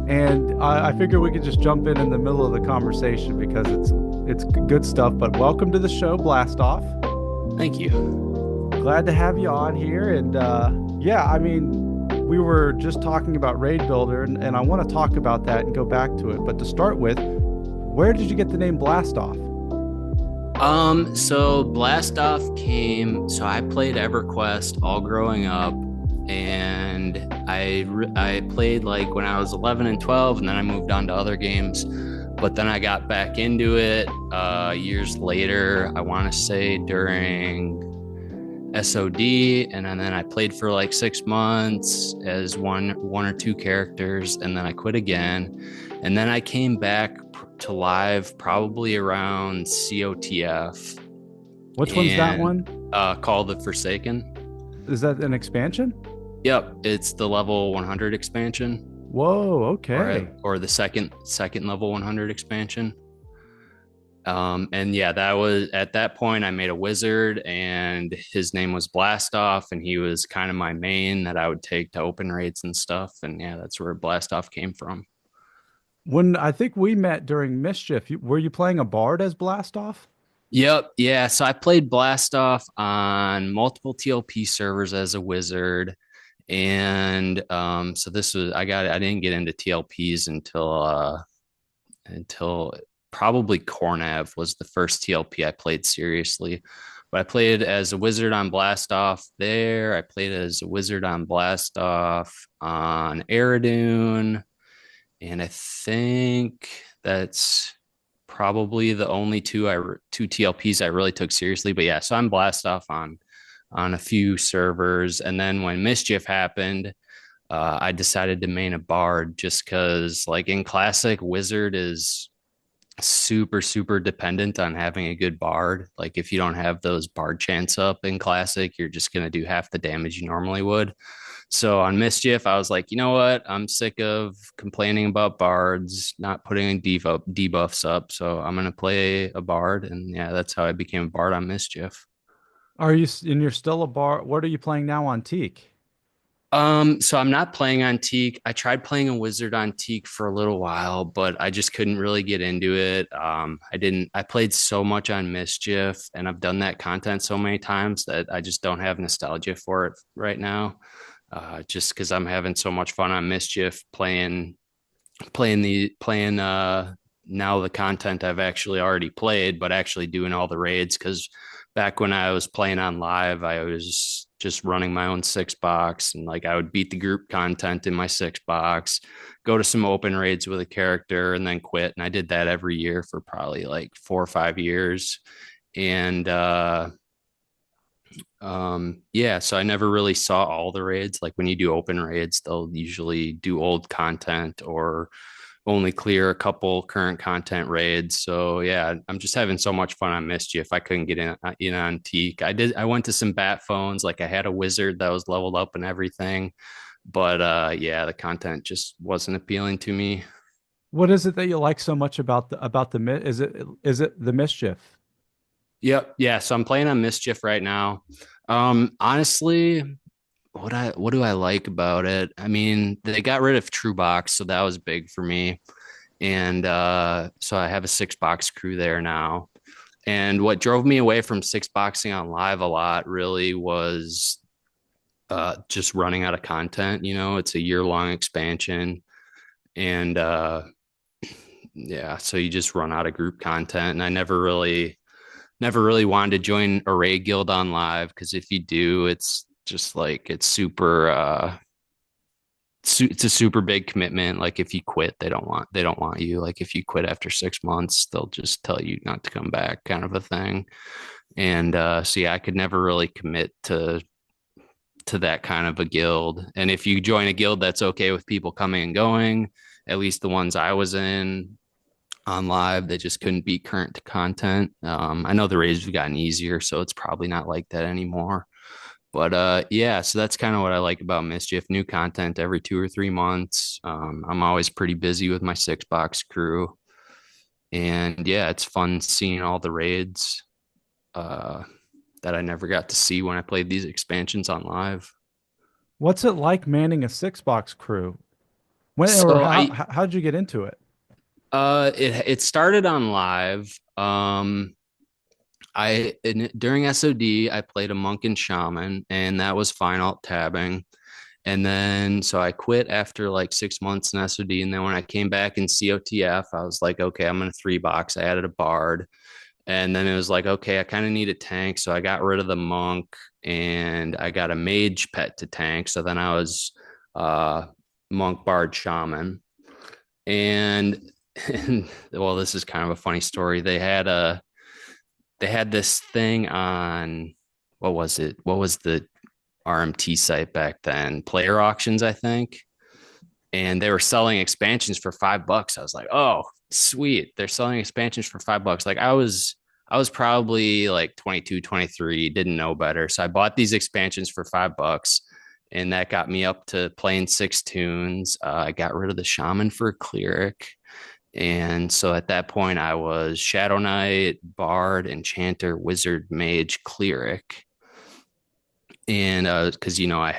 and I figure we could just jump in the middle of the conversation because it's good stuff. But welcome to the show, Blastoff. Thank you. Glad to have you on here. And yeah, I mean, we were just talking about Raid Builder, and I want to talk about that and go back to it. But to start with, where did you get the name Blastoff? So Blastoff so I played Everquest all growing up, and I played like when I was 11 and 12, and then I moved on to other games. But then I got back into it years later. I want to say during SOD, and then I played for like 6 months as one or two characters, and then I quit again. And then I came back to live probably around COTF Which one's that and one? Call the Forsaken. Is that an expansion? Yep, it's the level 100 expansion, Whoa, okay. or the second level 100 expansion. And yeah, that was at that point I made a wizard, and his name was Blastoff, and he was kind of my main that I would take to open raids and stuff. And yeah, that's where Blastoff came from. When I think we met during Mischief, were you playing a bard as Blastoff? Yep. Yeah. So I played Blastoff on multiple TLP servers as a wizard. And so I didn't get into TLPs until probably Cornav was the first TLP I played seriously. But I played as a wizard on Blastoff there. I played as a wizard on Blastoff on Aridune. And I think that's probably the only two TLPs I really took seriously. But yeah, so I'm Blastoff on a few servers, and then when Mischief happened, I decided to main a Bard just because, like in Classic, Wizard is super dependent on having a good Bard. Like if you don't have those Bard chants up in Classic, you're just gonna do half the damage you normally would. So on Mischief, I was like, you know what? I'm sick of complaining about bards, not putting debuffs up. So I'm gonna play a bard, and yeah, that's how I became a bard on Mischief. And you're still a bard? What are you playing now on Teak? So I'm not playing on Teak. I tried playing a wizard on Teak for a little while, but I just couldn't really get into it. I played so much on Mischief, and I've done that content so many times that I just don't have nostalgia for it right now. Just because I'm having so much fun on Mischief playing now the content I've actually already played, but actually doing all the raids. Because back when I was playing on live, I was just running my own six box, and like I would beat the group content in my six box, go to some open raids with a character, and then quit. And I did that every year for probably like 4 or 5 years. And yeah, so I never really saw all the raids. Like when you do open raids, they'll usually do old content or only clear a couple current content raids. So yeah, I'm just having so much fun on Mischief. I couldn't get in on Teak. I went to some bat phones, like I had a wizard that was leveled up and everything. But yeah, the content just wasn't appealing to me. What is it that you like so much about is it the Mischief? Yep. Yeah. So I'm playing on Mischief right now. Honestly, what do I like about it? I mean, they got rid of True Box, so that was big for me. And so I have a six box crew there now. And what drove me away from six boxing on live a lot really was just running out of content. You know, it's a year-long expansion. And yeah, so you just run out of group content. And I never really wanted to join a raid guild on live because if you do, it's just like it's a super big commitment. Like if you quit, they don't want you. Like if you quit after 6 months, they'll just tell you not to come back, kind of a thing. And so yeah, I could never really commit to that kind of a guild. And if you join a guild that's okay with people coming and going, at least the ones I was in on live, they just couldn't be current to content. I know the raids have gotten easier, so it's probably not like that anymore. But yeah, so that's kind of what I like about Mischief. New content every 2 or 3 months. I'm always pretty busy with my six box crew. And yeah, it's fun seeing all the raids uh, that I never got to see when I played these expansions on live. What's it like manning a six box crew? When or So how'd you get into it? it started on live. During SOD I played a monk and shaman, and that was fine alt tabbing. And then so I quit after like 6 months in SOD. And then when I came back in COTF, I was like, okay, I'm gonna three box. I added a bard. And then it was like, okay, I kind of need a tank. So I got rid of the monk and I got a mage pet to tank. So then I was uh monk bard shaman. And well, this is kind of a funny story. They had this thing on, what was it? What was the RMT site back then? Player auctions, I think. And they were selling expansions for $5. I was like, oh, sweet. They're selling expansions for $5. Like I was probably like 22, 23, didn't know better. So I bought these expansions for $5. And that got me up to playing six tunes. I got rid of the shaman for a cleric. And so at that point, I was Shadow Knight, Bard, Enchanter, Wizard, Mage, Cleric. And because I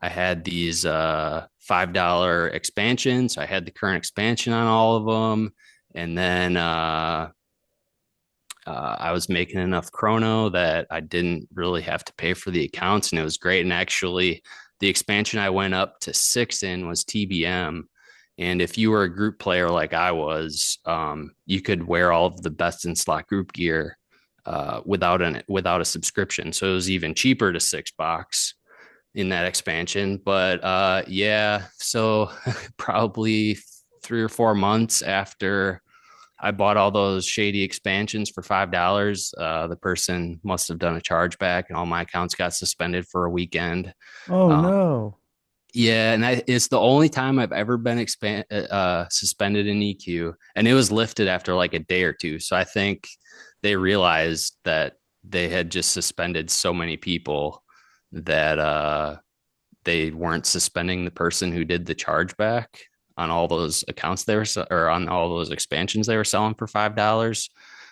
had these $5 expansions. I had the current expansion on all of them. And then I was making enough chrono that I didn't really have to pay for the accounts, and it was great. And actually, the expansion I went up to six in was TBM. And if you were a group player like I was, you could wear all of the best in slot group gear without a subscription. So it was even cheaper to six box in that expansion. But yeah, so probably 3 or 4 months after I bought all those shady expansions for $5. The person must have done a chargeback, and all my accounts got suspended for a weekend. Oh Um, no. yeah, and it's the only time I've ever been suspended in EQ, and it was lifted after like a day or two. So I think they realized that they had just suspended so many people that they weren't suspending the person who did the chargeback on all those accounts or on all those expansions they were selling for $5.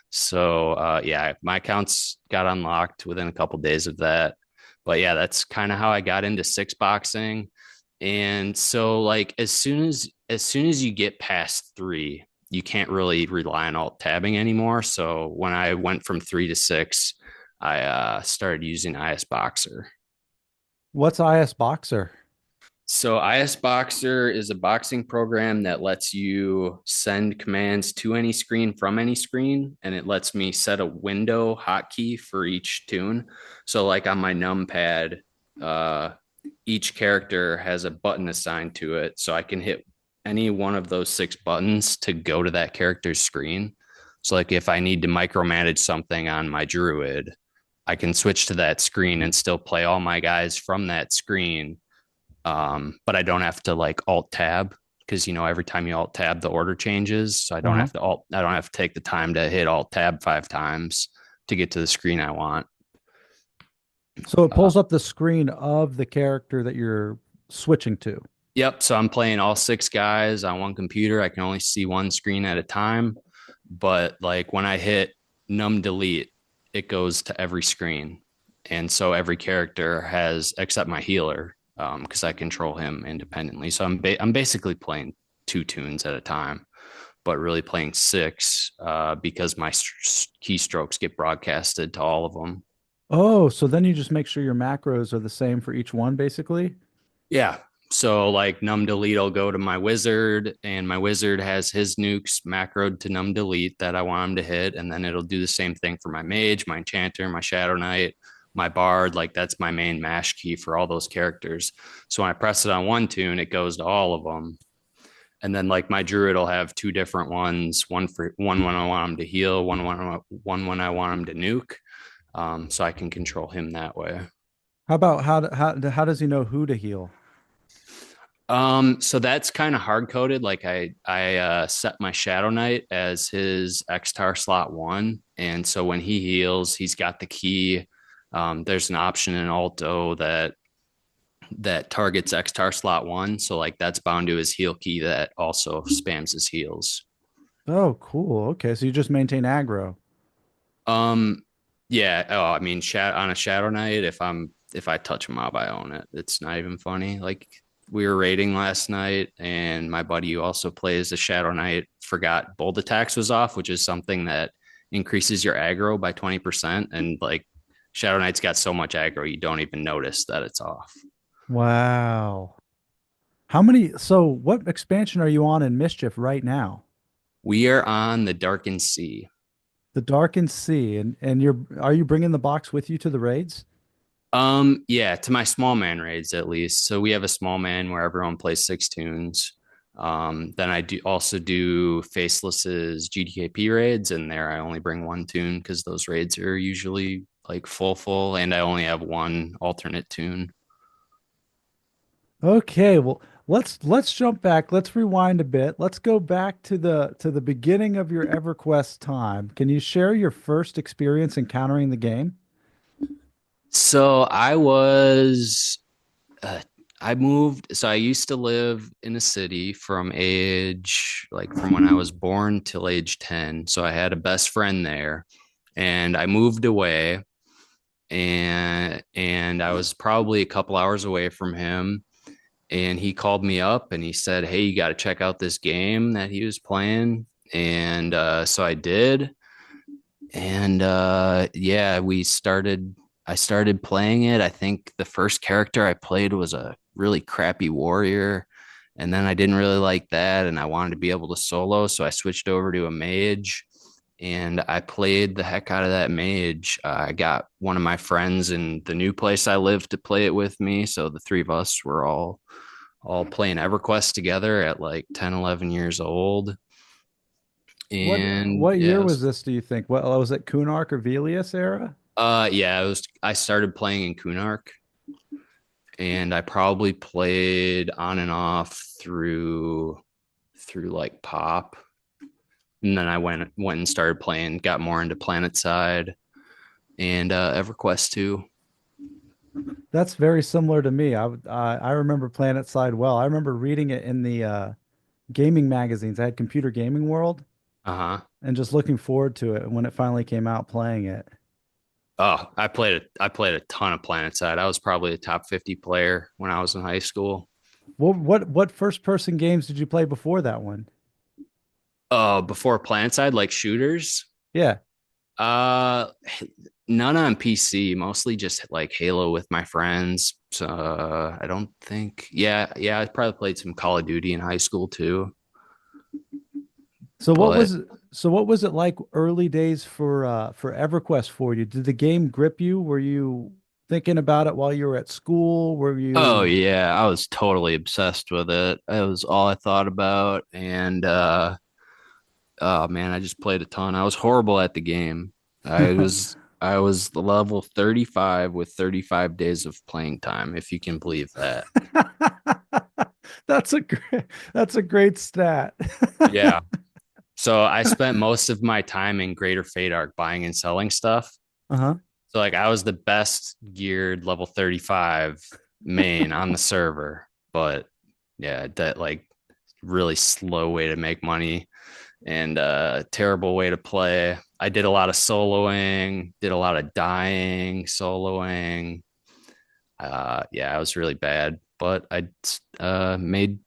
So yeah, my accounts got unlocked within a couple of days of that. But yeah, that's kind of how I got into six boxing. And so like as soon as you get past three, you can't really rely on alt tabbing anymore. So when I went from three to six, I started using IS Boxer. What's IS Boxer? So IS Boxer is a boxing program that lets you send commands to any screen from any screen, and it lets me set a window hotkey for each tune. So like on my numpad, uh, each character has a button assigned to it, so I can hit any one of those six buttons to go to that character's screen. So like if I need to micromanage something on my druid, I can switch to that screen and still play all my guys from that screen, but I don't have to like alt tab because every time you alt tab the order changes. So Uh-huh. I don't have to take the time to hit alt tab 5 times to get to the screen I want. So it Uh, pulls up the screen of the character that you're switching to. yep. So I'm playing all six guys on one computer. I can only see one screen at a time. But like when I hit num delete, it goes to every screen. And so every character has, except my healer, because I control him independently. So I'm basically playing two tunes at a time, but really playing six because my keystrokes get broadcasted to all of them. Oh, so then you just make sure your macros are the same for each one, basically. Yeah. So like num delete will go to my wizard, and my wizard has his nukes macroed to num delete that I want him to hit, and then it'll do the same thing for my mage, my enchanter, my shadow knight, my bard. Like that's my main mash key for all those characters. So when I press it on one tune, it goes to all of them. And then like my druid will have two different ones, one when I want him to heal, one when I want him to nuke. So I can control him that way. How about how does he know who to heal? So that's kind of hard coded. Like I set my Shadow Knight as his Xtar slot one, and so when he heals, he's got the key. There's an option in Alto that targets Xtar slot one, so like that's bound to his heal key that also spams his heals. Oh, cool. Okay, so you just maintain aggro. Um, yeah. Oh, I mean, on a Shadow Knight, if I touch a mob, I own it. It's not even funny. Like we were raiding last night, and my buddy who also plays the Shadow Knight forgot bolt attacks was off, which is something that increases your aggro by 20%. And like Shadow Knight's got so much aggro, you don't even notice that it's off. Wow. How many? So, what expansion are you on in Mischief right now? We are on the Darkened Sea. The Darkened Sea, and are you bringing the box with you to the raids? Yeah, to my small man raids at least. So we have a small man where everyone plays 6 tunes. Then I do also do Faceless's GDKP raids, and there I only bring 1 tune because those raids are usually like full, and I only have one alternate tune. Okay, well, let's jump back. Let's rewind a bit. Let's go back to the beginning of your EverQuest time. Can you share your first experience encountering the game? So uh, I moved. So I used to live in a city from age, like from when I was born till age 10. So I had a best friend there, and I moved away, and I was probably a couple hours away from him. And he called me up and he said, "Hey, you got to check out this game that he was playing." And so I did. And yeah, I started playing it. I think the first character I played was a really crappy warrior. And then I didn't really like that. And I wanted to be able to solo. So I switched over to a mage, and I played the heck out of that mage. I got one of my friends in the new place I live to play it with me. So the three of us were all playing EverQuest together at like 10, 11 years old. And What yeah, year was this, do you think? What was it, Kunark or Velius era? yeah, it was. I started playing in Kunark, and I probably played on and off through like Pop, and then I went and started playing, got more into Planet Side and EverQuest too. That's very similar to me. I remember Planet Side well. I remember reading it in the gaming magazines. I had Computer Gaming World Uh huh. and just looking forward to it when it finally came out playing it. Oh, I played a ton of Planet Side. I was probably a top 50 player when I was in high school. What first person games did you play before that one? Before Planet Side, like shooters. Yeah. Uh, None on PC, mostly just like Halo with my friends. So I don't think, yeah, I probably played some Call of Duty in high school too. So But what was it like early days for EverQuest for you? Did the game grip you? Were you thinking about it while you were at school? Were oh you yeah, I was totally obsessed with it. It was all I thought about, and oh man, I just played a ton. I was horrible at the game. I was the level 35 with 35 days of playing time, if you can believe that. That's a great stat. Yeah. So I spent most of my time in Greater Fadark buying and selling stuff. Uh-huh. So like I was the best geared level 35 main on the server, but yeah, that like really slow way to make money and terrible way to play. I did a lot of soloing, did a lot of dying, soloing. Yeah, I was really bad, but made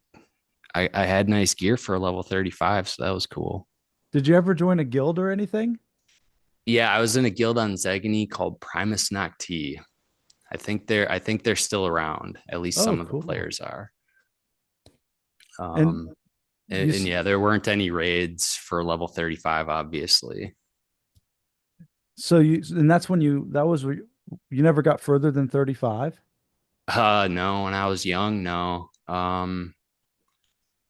I had nice gear for a level 35, so that was cool. Did you ever join a guild or anything? Yeah, I was in a guild on Zegany called Primus Nocti. I think they're still around. At least Oh, some of the cool. players are. And Um, you and s- yeah, there weren't any raids for level 35, obviously. so you and that's when you never got further than 35? No, when I was young, no.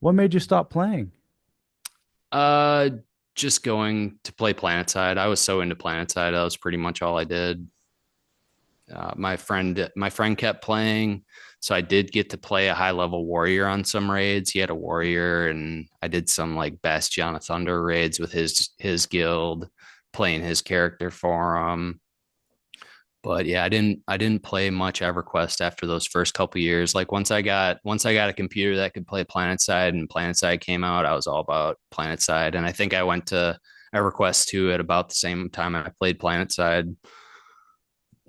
What made you stop playing? Uh, just going to play Planetside. I was so into Planetside, that was pretty much all I did. My friend kept playing, so I did get to play a high level warrior on some raids. He had a warrior, and I did some like Bastion of Thunder raids with his guild, playing his character for him. But yeah, I didn't play much EverQuest after those first couple years. Like once I got a computer that could play PlanetSide and PlanetSide came out, I was all about PlanetSide. And I think I went to EverQuest 2 at about the same time I played PlanetSide.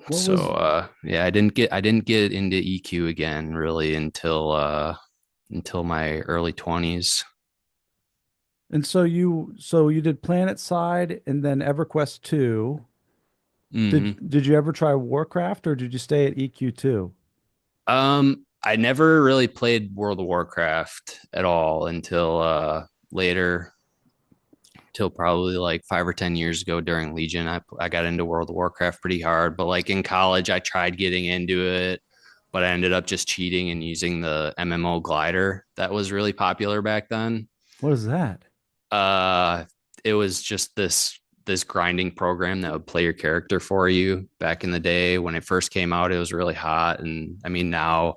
What So was yeah, I didn't get into EQ again really until my early 20s. and so you did Planet Side and then EverQuest 2. Hmm. Did you ever try Warcraft or did you stay at EQ2? I never really played World of Warcraft at all until later, till probably like 5 or 10 years ago during Legion. I got into World of Warcraft pretty hard, but like in college, I tried getting into it, but I ended up just cheating and using the MMO glider that was really popular back then. What is that? Uh, it was just this grinding program that would play your character for you back in the day when it first came out. It was really hot, and I mean now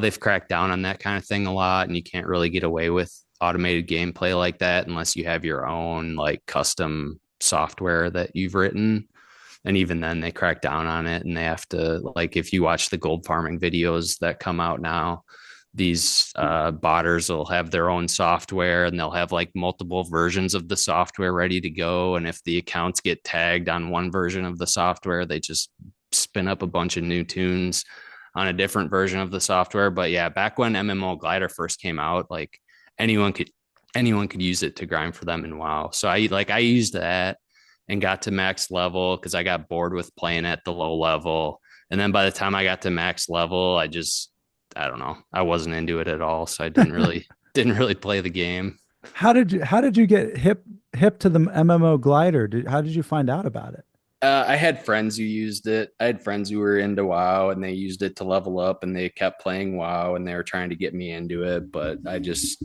they've cracked down on that kind of thing a lot, and you can't really get away with automated gameplay like that unless you have your own like custom software that you've written. And even then they crack down on it, and they have to, like, if you watch the gold farming videos that come out now, these botters will have their own software, and they'll have like multiple versions of the software ready to go, and if the accounts get tagged on one version of the software, they just spin up a bunch of new tunes on a different version of the software. But yeah, back when MMO Glider first came out, like anyone could anyone could use it to grind for them in WoW. So I used that and got to max level because I got bored with playing at the low level. And then by the time I got to max level, I don't know, I wasn't into it at all. So I didn't really play the game. How did you get hip to the MMO glider? How did you find out about it? I had friends who used it. I had friends who were into WoW and they used it to level up, and they kept playing WoW and they were trying to get me into it, but I just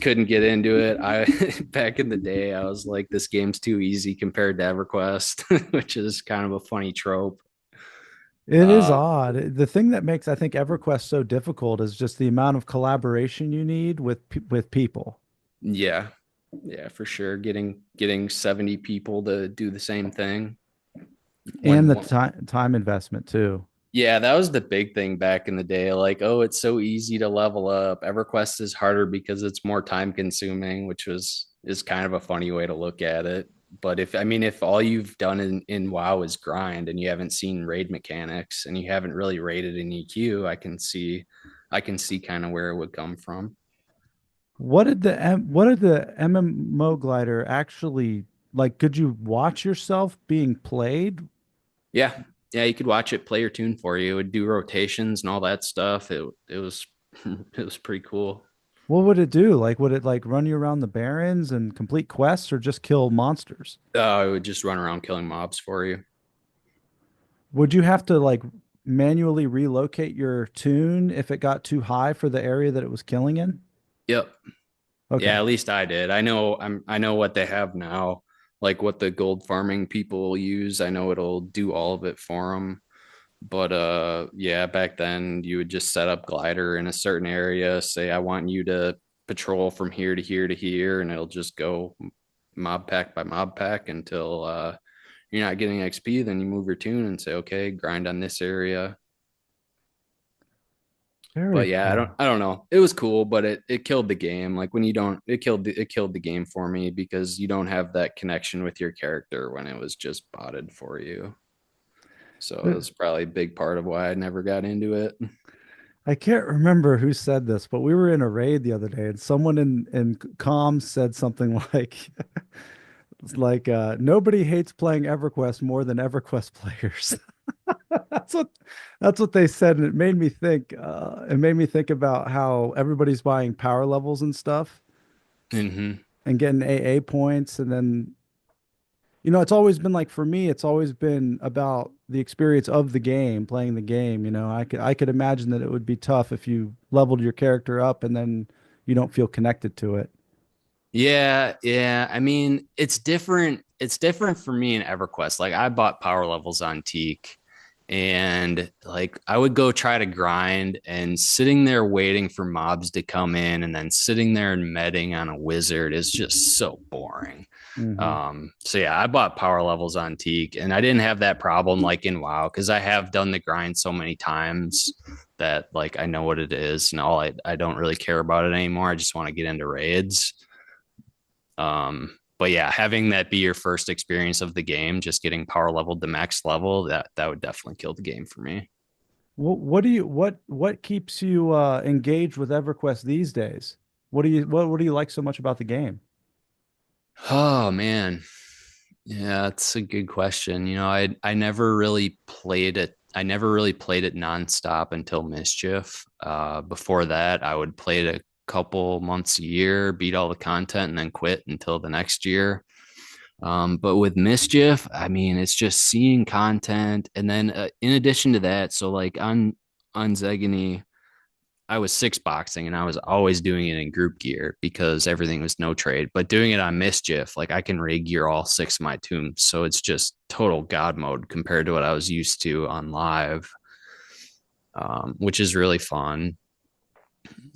couldn't get into it. I back in the day, I was like, this game's too easy compared to EverQuest, which is kind of a funny trope. It is Uh, odd. The thing that makes I think EverQuest so difficult is just the amount of collaboration you need with people yeah, yeah, for sure. Getting 70 people to do the same thing. and the One, time investment too. yeah, that was the big thing back in the day. Like, oh, it's so easy to level up. EverQuest is harder because it's more time consuming, which is kind of a funny way to look at it. But if all you've done in WoW is grind and you haven't seen raid mechanics and you haven't really raided in EQ, I can see kind of where it would come from. What did the MMO glider actually like? Could you watch yourself being played? Yeah. Yeah, you could watch it play your tune for you. It would do rotations and all that stuff. It was it was pretty cool. What would it do? Like, would it like run you around the barrens and complete quests or just kill monsters? It would just run around killing mobs for you. Would you have to like manually relocate your tune if it got too high for the area that it was killing in? Yep. Yeah, Okay. at least I did. I know what they have now, like what the gold farming people use. I know it'll do all of it for them. But yeah, back then you would just set up glider in a certain area, say I want you to patrol from here to here to here, and it'll just go mob pack by mob pack until you're not getting XP. Then you move your tune and say, okay, grind on this area. Very But yeah, I don't cool. I don't know. It was cool, but it killed the game. Like when you don't, it killed the game for me because you don't have that connection with your character when it was just botted for you. So Uh, that's probably a big part of why I never got into it. I can't remember who said this, but we were in a raid the other day and someone in comms said something like it's like nobody hates playing EverQuest more than EverQuest players. That's what that's what they said, and it made me think about how everybody's buying power levels and stuff Hmm. and getting AA points, and then it's always been like for me, it's always been about the experience of the game, playing the game. I could imagine that it would be tough if you leveled your character up and then you don't feel connected to it. Yeah, yeah. I mean, it's different. It's different for me in EverQuest. Like I bought power levels on Teak, and like I would go try to grind, and sitting there waiting for mobs to come in and then sitting there and medding on a wizard is just so boring. Hmm. So yeah, I bought power levels on Teak, and I didn't have that problem like in WoW because I have done the grind so many times that like I know what it is, and I don't really care about it anymore. I just want to get into raids. But yeah, having that be your first experience of the game, just getting power leveled to max level, that would definitely kill the game for me. What keeps you engaged with EverQuest these days? What do you like so much about the game? Oh man. Yeah, that's a good question. I never really played it. I never really played it nonstop until Mischief. Before that, I would play it a couple months a year, beat all the content, and then quit until the next year. But with Mischief, I mean, it's just seeing content, and then in addition to that, so like on Zegany, I was six boxing and I was always doing it in group gear because everything was no trade. But doing it on Mischief, like I can raid gear all six of my tombs. So it's just total God mode compared to what I was used to on live, which is really fun.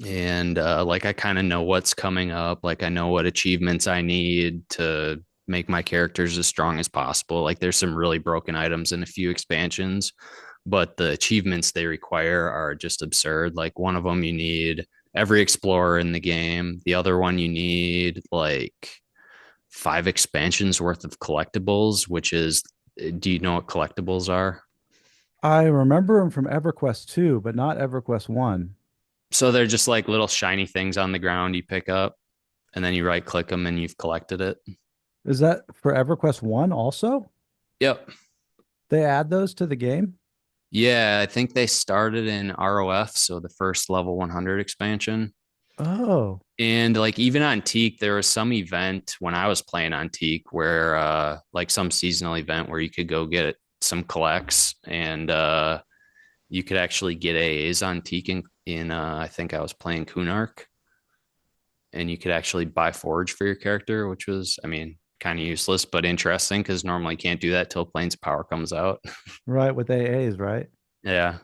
And like I kind of know what's coming up. Like I know what achievements I need to make my characters as strong as possible. Like there's some really broken items in a few expansions, but the achievements they require are just absurd. Like one of them, you need every explorer in the game. The other one, you need like five expansions worth of collectibles, which is, do you know what collectibles are? I remember them from EverQuest 2, but not EverQuest 1. So they're just like little shiny things on the ground you pick up and then you right click them and you've collected it. Is that for EverQuest 1 also? Yep. They add those to the game? Yeah, I think they started in ROF, so the first level 100 expansion. Oh, And like even on Teak, there was some event when I was playing on Teak where like some seasonal event where you could go get some collects and you could actually get AAs on Teak in I think I was playing Kunark and you could actually buy forge for your character, which was, I mean, kind of useless but interesting because normally you can't do that till Planes Power comes out. right, with AAs, right? Yeah.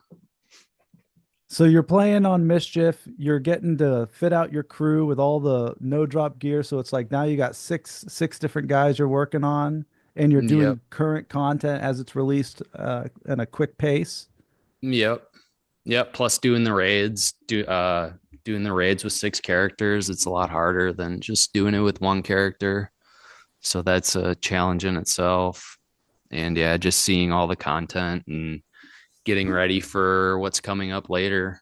So you're playing on Mischief, you're getting to fit out your crew with all the no drop gear. So it's like now you got six different guys you're working on, and you're Yep. doing current content as it's released in a quick pace. Yep. Yep. Plus doing the raids with six characters, it's a lot harder than just doing it with one character. So that's a challenge in itself. And yeah, just seeing all the content and getting ready for what's coming up later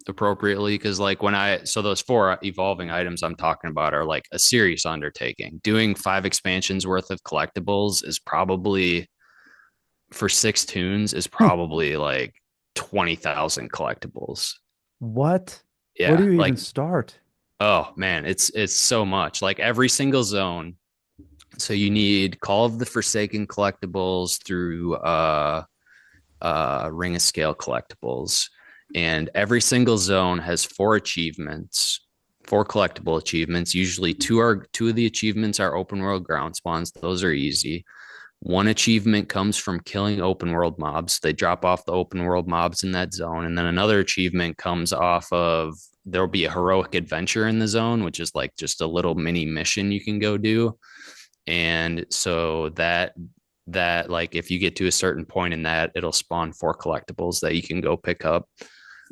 appropriately. Cause like so those four evolving items I'm talking about are like a serious undertaking. Doing five expansions worth of collectibles is probably for six tunes is probably like 20,000 collectibles. What? Where do Yeah. you even Like, start? oh man, it's so much. Like every single zone. So you need Call of the Forsaken collectibles through Ring of Scale collectibles. And every single zone has four achievements, four collectible achievements. Usually two of the achievements are open world ground spawns. Those are easy. One achievement comes from killing open world mobs. They drop off the open world mobs in that zone. And then another achievement comes off of there'll be a heroic adventure in the zone, which is like just a little mini mission you can go do. And so that like if you get to a certain point in that, it'll spawn four collectibles that you can go pick up.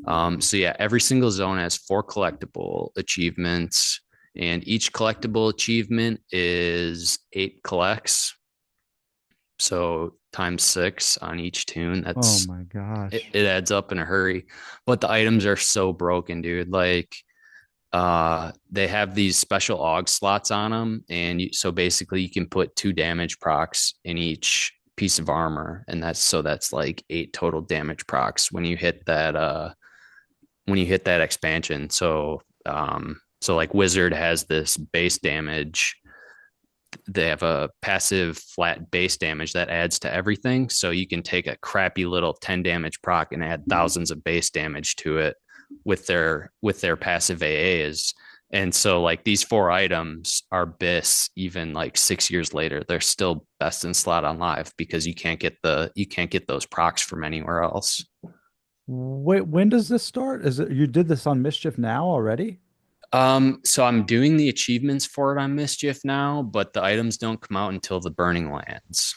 So yeah, every single zone has four collectible achievements, and each collectible achievement is eight collects. So times six on each tune. Oh That's my it, gosh. it adds up in a hurry. But the items are so broken, dude. Like they have these special AUG slots on them, and so basically you can put two damage procs in each piece of armor, and that's like eight total damage procs when you hit that expansion. So like Wizard has this base damage. They have a passive flat base damage that adds to everything. So you can take a crappy little 10 damage proc and add thousands of base damage to it with their passive AAs. And so like these four items are BIS even like 6 years later. They're still best in slot on live because you can't get those procs from anywhere else. Wait, when does this start? Is it you did this on Mischief now already? So I'm doing the achievements for it on Mischief now, but the items don't come out until the Burning Lands,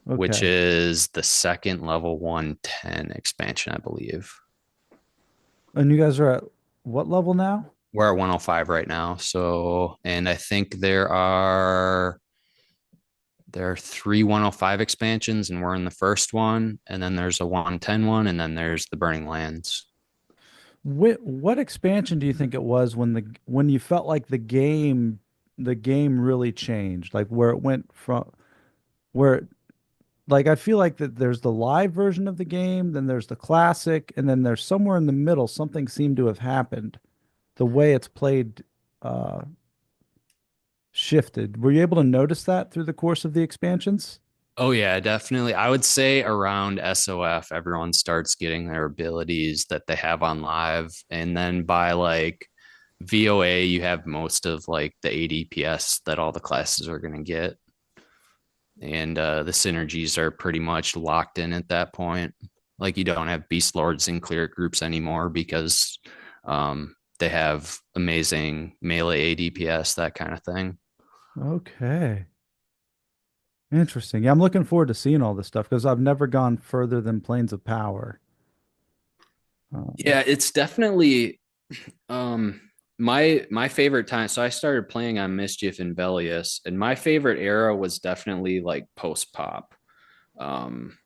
which Okay. is the second level 110 expansion, I believe. And you guys are at what level now? We're at 105 right now. So, and I think there are three 105 expansions, and we're in the first one, and then there's a 110 one, and then there's the Burning Lands. What expansion do you think it was when you felt like the game really changed? Like where it went from where like I feel like that there's the live version of the game, then there's the classic, and then there's somewhere in the middle something seemed to have happened. The way it's played uh shifted. Were you able to notice that through the course of the expansions? Oh yeah, definitely. I would say around SOF, everyone starts getting their abilities that they have on live, and then by like VOA, you have most of like the ADPS that all the classes are going to get, and the synergies are pretty much locked in at that point. Like you don't have beast lords in clear groups anymore because they have amazing melee ADPS, that kind of thing. Okay. Interesting. Yeah, I'm looking forward to seeing all this stuff because I've never gone further than Planes of Power. Um, Yeah, it's definitely Um, my favorite time. So I started playing on Mischief and Velius, and my favorite era was definitely like post pop. Um,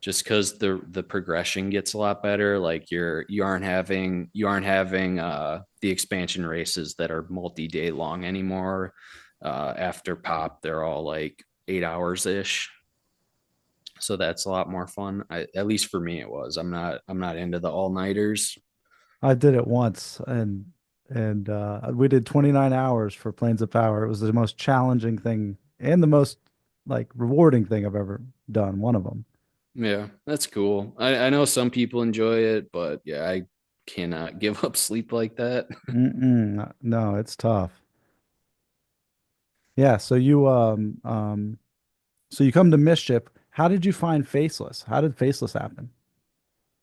just because the progression gets a lot better. Like you aren't having the expansion races that are multi-day long anymore. After pop, they're all like 8 hours ish. So that's a lot more fun. At least for me, it was. I'm not into the all nighters. I did it once and we did 29 hours for Planes of Power. It was the most challenging thing and the most like rewarding thing I've ever done, one of them. Yeah, that's cool. I know some people enjoy it, but yeah, I cannot give up sleep like that. No, it's tough. Yeah, so you come to Mischief. How did you find Faceless? How did Faceless happen?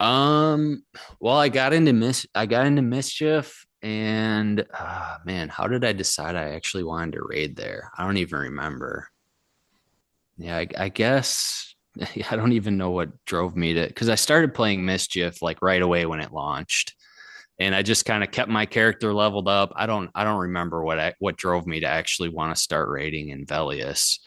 Um, well, I got into mischief, and man, how did I decide I actually wanted to raid there? I don't even remember. Yeah, I guess I don't even know what drove me to, because I started playing mischief like right away when it launched, and I just kind of kept my character leveled up. I don't remember what drove me to actually want to start raiding in Velius.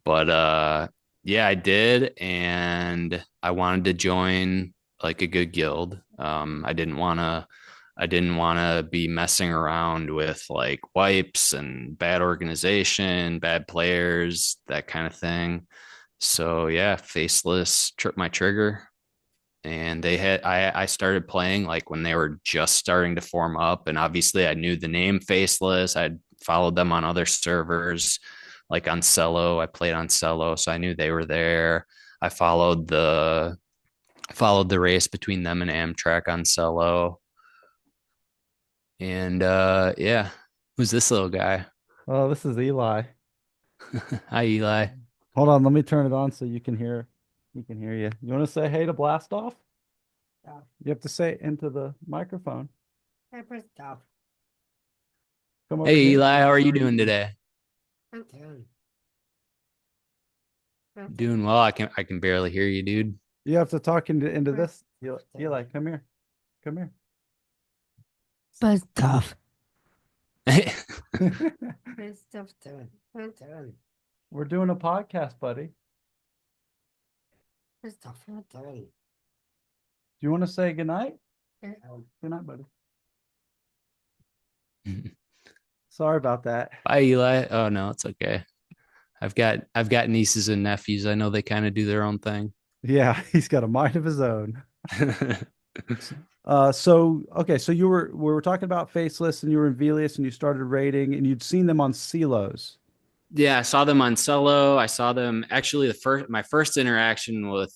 But yeah, I did, and I wanted to join like a good guild. I didn't want to be messing around with like wipes and bad organization, bad players, that kind of thing. So yeah, Faceless tripped my trigger, and I started playing like when they were just starting to form up, and obviously I knew the name Faceless. I'd followed them on other servers, like on Cello. I played on Cello, so I knew they were there. I followed the race between them and Amtrak on Cello. And yeah, who's this little guy? Oh, this is Eli. Hi, Eli. Hold on, let me turn it on so you can hear. You can hear you. You want to say hey to Blastoff? Yeah. You have to say it into the microphone. Hey, Blastoff. Come over Hey, here. Eli, how are you doing today? I'm doing. Doing well. I can barely hear you, dude. You have to talk into this. Eli, come here. Come here. Blastoff. Blastoff doing. I'm doing. We're doing a podcast, buddy. Blastoff, I'm doing. Do you want to say goodnight? Yeah. Good night, buddy. Sorry about that. Bye, Eli. Oh no, it's okay. I've got nieces and nephews. I know they kind of do their own thing. Yeah, he's got a mind of his own. So okay, so we were talking about Faceless and you were in Velius and you started raiding and you'd seen them on Silos. Yeah, I saw them on Cello. I saw them actually my first interaction with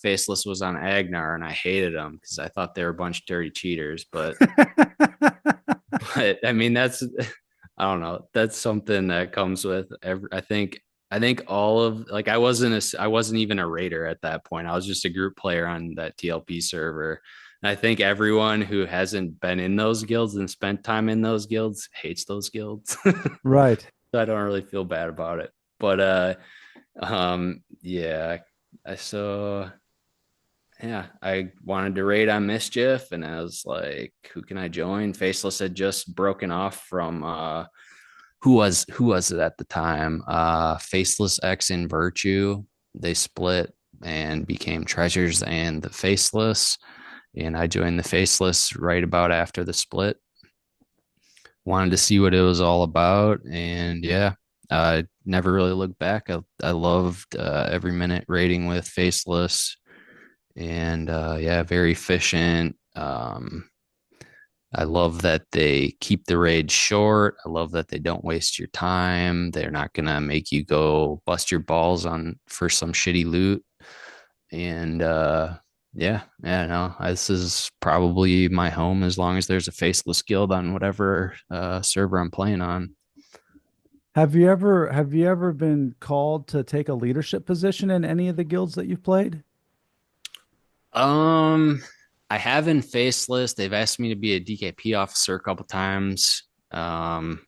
Faceless was on Agnar, and I hated them because I thought they were a bunch of dirty cheaters. But but I mean that's I don't know. That's something that comes with every. I think all of like I wasn't even a raider at that point. I was just a group player on that TLP server. And I think everyone who hasn't been in those guilds and spent time in those guilds hates those guilds. Right. So I don't really feel bad about it. But yeah. So yeah, I wanted to raid on Mischief, and I was like, who can I join? Faceless had just broken off from who was it at the time? Faceless X in Virtue. They split and became Treasures and the Faceless. And I joined the Faceless right about after the split. Wanted to see what it was all about. And yeah, I never really looked back. I loved every minute raiding with Faceless. And yeah, very efficient. I love that they keep the raids short. I love that they don't waste your time. They're not gonna make you go bust your balls on for some shitty loot. And yeah, yeah, no, this is probably my home as long as there's a faceless guild on whatever server I'm playing on. Have you ever been called to take a leadership position in any of the guilds that you've played? Um, I haven't faceless. They've asked me to be a DKP officer a couple times. But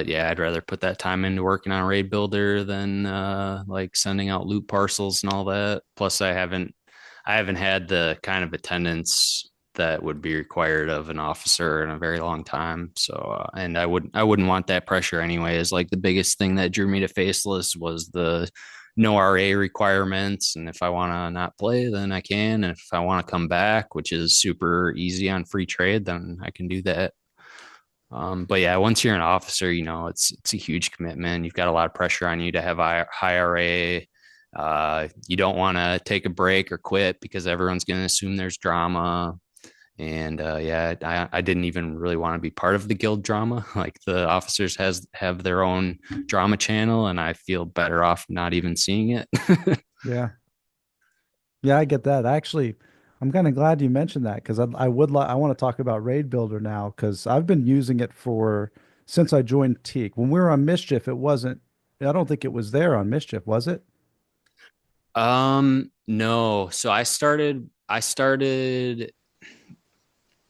yeah, I'd rather put that time into working on Raidbuilder than like sending out loot parcels and all that. Plus, I haven't had the kind of attendance that would be required of an officer in a very long time. So, and I wouldn't want that pressure anyway. Is like the biggest thing that drew me to Faceless was the no RA requirements, and if I want to not play, then I can. And if I want to come back, which is super easy on free trade, then I can do that. But yeah, once you're an officer, it's a huge commitment. You've got a lot of pressure on you to have high RA. You don't want to take a break or quit because everyone's going to assume there's drama. And yeah, I didn't even really want to be part of the guild drama. Like the officers have their own drama channel, and I feel better off not even seeing it. Yeah. Yeah, I get that. Actually, I'm kind of glad you mentioned that because I want to talk about Raid Builder now because I've been using it for since I joined Teak. When we were on Mischief, it wasn't. I don't think it was there on Mischief, was it? No. So I started.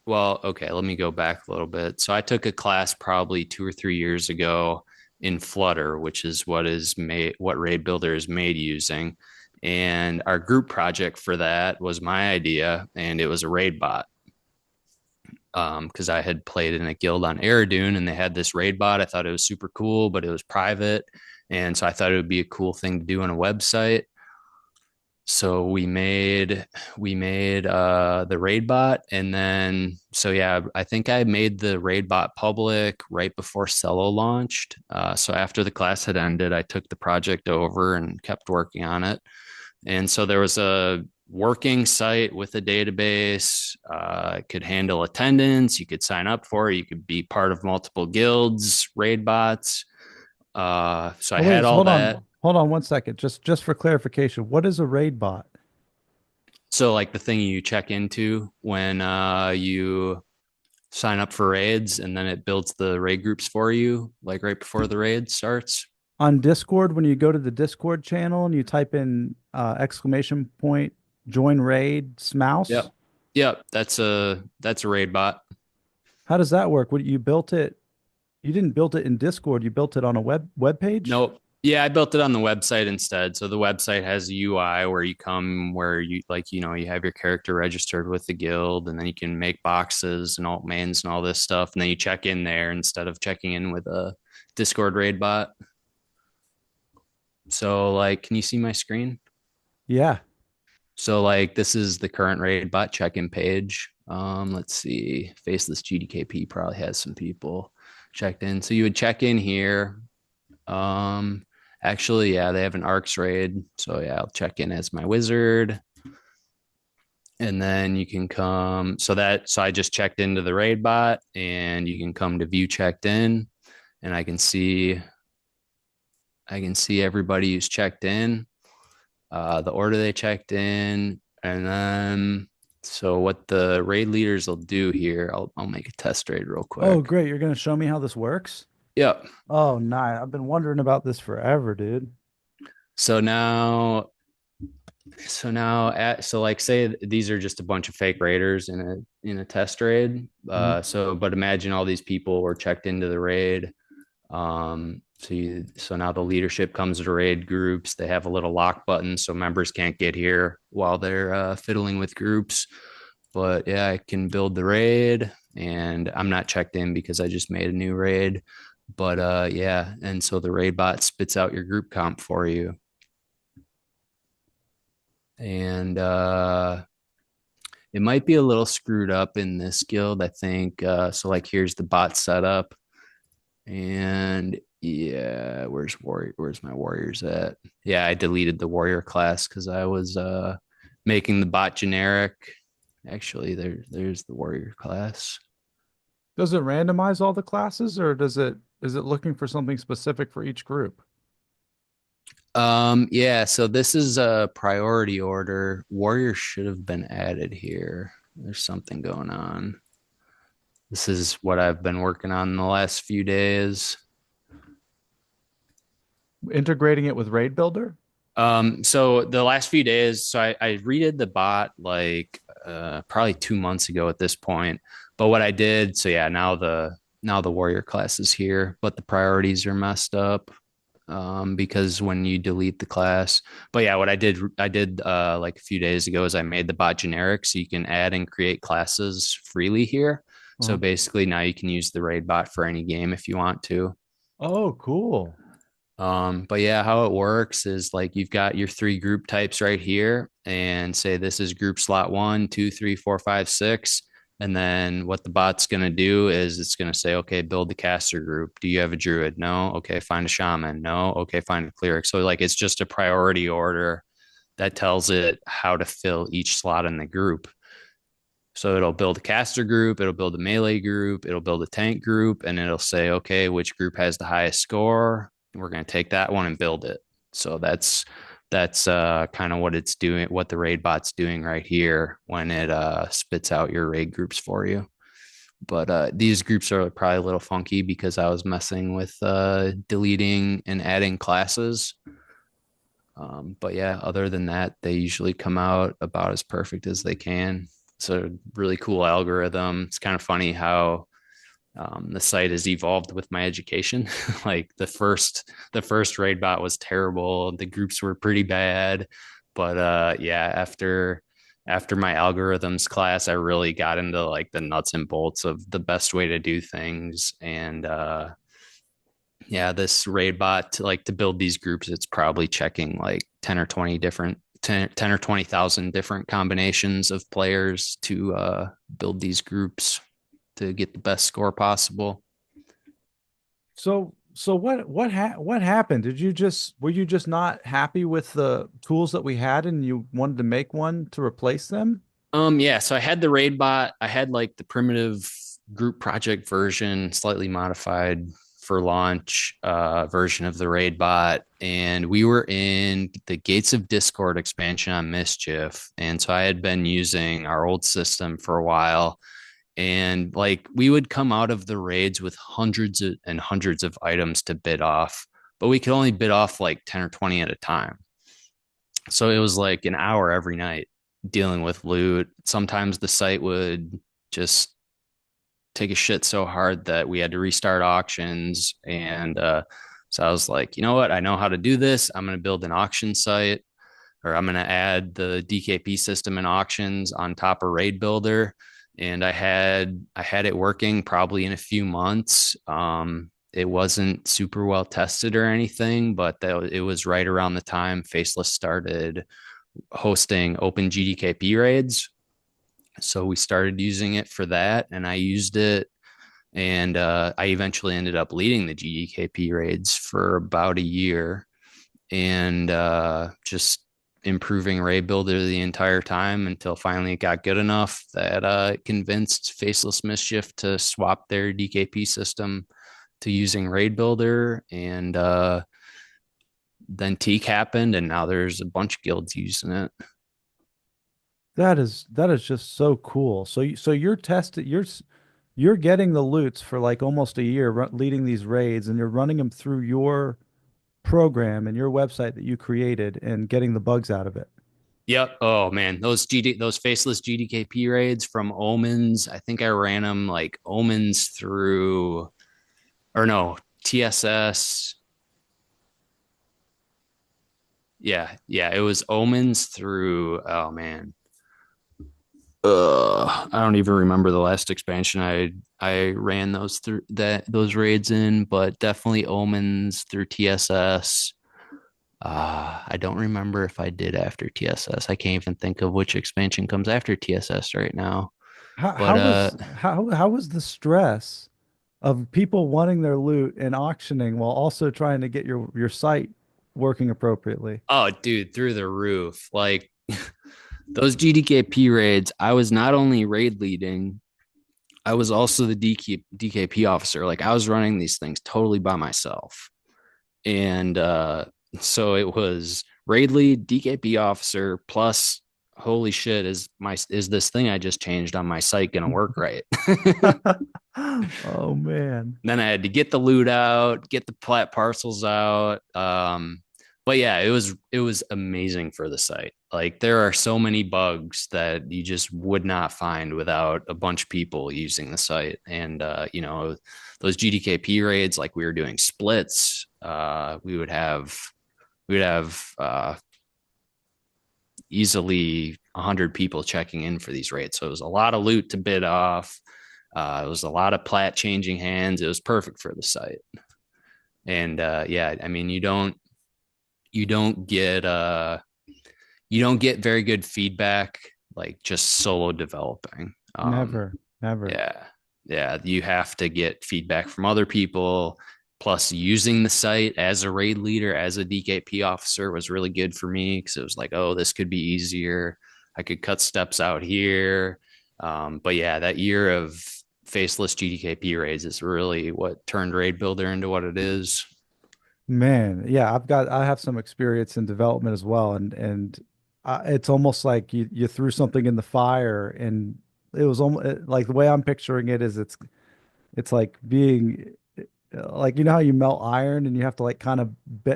Well, okay, let me go back a little bit. So I took a class probably 2 or 3 years ago in Flutter, which is what Raid Builder is made using. And our group project for that was my idea, and it was a raid bot. Because I had played in a guild on Eridoon and they had this raid bot. I thought it was super cool, but it was private. And so I thought it would be a cool thing to do on a website. So we made the raid bot, and then so yeah, I think I made the raid bot public right before Cello launched. So after the class had ended, I took the project over and kept working on it. And so there was a working site with a database. It could handle attendance. You could sign up for it. You could be part of multiple guilds, raid bots. So I Oh, had wait, all that. hold on 1 second. Just for clarification, what is a raid bot? So like the thing you check into when you sign up for raids, and then it builds the raid groups for you, like right before the raid starts. On Discord, when you go to the Discord channel and you type in exclamation point join raid Yep. Smouse, Yep. That's a raid bot. how does that work? What you built it? You didn't build it in Discord. You built it on a web page. Nope. Yeah, I built it on the website instead. So the website has a UI where you come, where you like, you have your character registered with the guild, and then you can make boxes and alt mains and all this stuff. And then you check in there instead of checking in with a Discord raid bot. So like, can you see my screen? Yeah. So like this is the current raid bot check-in page. Let's see. Faceless GDKP probably has some people checked in. So you would check in here. Um, Actually, yeah, they have an Arcs raid. So yeah, I'll check in as my wizard. And then you can come. So I just checked into the raid bot, and you can come to view checked in, and I can see everybody who's checked in, the order they checked in, and then so what the raid leaders will do here, I'll make a test raid real Oh, quick. great. You're going to show me how this works? Yep. Oh, nice. I've been wondering about this forever, dude. So now so like say these are just a bunch of fake raiders in a test raid. Mhm. But imagine all these people were checked into the raid. So now the leadership comes to raid groups. They have a little lock button so members can't get here while they're fiddling with groups. But yeah, I can build the raid, and I'm not checked in because I just made a new raid. But yeah, and so the raid bot spits out your group comp for you. And it might be a little screwed up in this guild, I think. So like here's the bot setup. And yeah, where's my warriors at? Yeah, I deleted the warrior class because I was making the bot generic. Actually, there's the warrior class. Does it randomize all the classes, or is it looking for something specific for each group? Yeah, so this is a priority order. Warrior should have been added here. There's something going on. This is what I've been working on in the last few days. Integrating it with Raid Builder? So the last few days, so I redid the bot like probably 2 months ago at this point. But what I did, so yeah, now the warrior class is here, but the priorities are messed up because when you delete the class. But yeah, what I did like a few days ago is I made the bot generic so you can add and create classes freely here. So Uh-huh. basically now you can use the raid bot for any game if you want to. Oh, cool. But yeah, how it works is like you've got your three group types right here, and say this is group slot 1, 2, 3, 4, 5, 6. And then what the bot's going to do is it's going to say, okay, build the caster group. Do you have a druid? No. Okay, find a shaman. No. Okay, find a cleric. So, like, it's just a priority order that tells it how to fill each slot in the group. So it'll build a caster group, it'll build a melee group, it'll build a tank group, and it'll say, okay, which group has the highest score? We're going to take that one and build it. So that's kind of what it's doing, what the raid bot's doing right here when it spits out your raid groups for you. But these groups are probably a little funky because I was messing with deleting and adding classes. But yeah, other than that, they usually come out about as perfect as they can. It's a really cool algorithm. It's kind of funny how the site has evolved with my education. Like the first raid bot was terrible. The groups were pretty bad, but yeah, after my algorithms class, I really got into like the nuts and bolts of the best way to do things. And yeah, this raid bot to build these groups, it's probably checking like 10 or 20 different 10 or 20,000 different combinations of players to build these groups to get the best score possible. So what happened? Were you just not happy with the tools that we had and you wanted to make one to replace them? Yeah, so I had the raid bot. I had like the primitive group project version, slightly modified for launch version of the raid bot. And we were in the Gates of Discord expansion on Mischief. And so I had been using our old system for a while. And like we would come out of the raids with and hundreds of items to bid off, but we could only bid off like 10 or 20 at a time. So it was like an hour every night dealing with loot. Sometimes the site would just take a shit so hard that we had to restart auctions. And so I was like, you know what? I know how to do this. I'm going to build an auction site, or I'm going to add the DKP system in auctions on top of Raidbuilder. And I had it working probably in a few months. It wasn't super well tested or anything, but it was right around the time Faceless started hosting open GDKP raids. So we started using it for that, and I used it, and I eventually ended up leading the GDKP raids for about a year, and just improving Ray Builder the entire time until finally it got good enough that it convinced Faceless Mischief to swap their DKP system to using Raid Builder, and then Teak happened, and now there's a bunch of guilds using it. That is just so cool. So you're getting the loots for like almost a year leading these raids and you're running them through your program and your website that you created and getting the bugs out of it. Yep. Oh man, those faceless GDKP raids from Omens. I think I ran them like Omens through, or no, TSS. Yeah, it was omens through, oh man. I don't even remember the last expansion I ran those raids in, but definitely omens through TSS. I don't remember if I did after TSS. I can't even think of which expansion comes after TSS right now. But How was the stress of people wanting their loot and auctioning while also trying to get your site working appropriately? oh dude, through the roof. Like those GDKP raids, I was not only raid leading, I was also the DKP officer. Like I was running these things totally by myself. And so it was raid lead, DKP officer, plus holy shit, is this thing I just changed on my site gonna work right? Oh man. Then I had to get the loot out, get the plat parcels out. But yeah, it was amazing for the site. Like there are so many bugs that you just would not find without a bunch of people using the site. And those GDKP raids, like we were doing splits, we would have easily 100 people checking in for these raids. So it was a lot of loot to bid off. It was a lot of plat changing hands. It was perfect for the site. And yeah, I mean, you don't get you don't get very good feedback like just solo developing. Never, never. Yeah, yeah, you have to get feedback from other people. Plus, using the site as a raid leader, as a DKP officer, was really good for me because it was like, oh, this could be easier. I could cut steps out here. But yeah, that year of faceless GDKP raids is really what turned Raid Builder into what it is. Man, yeah, I have some experience in development as well, and it's almost like you threw something in the fire, and it was almost like the way I'm picturing it is it's like being like you know how you melt iron and you have to like kind of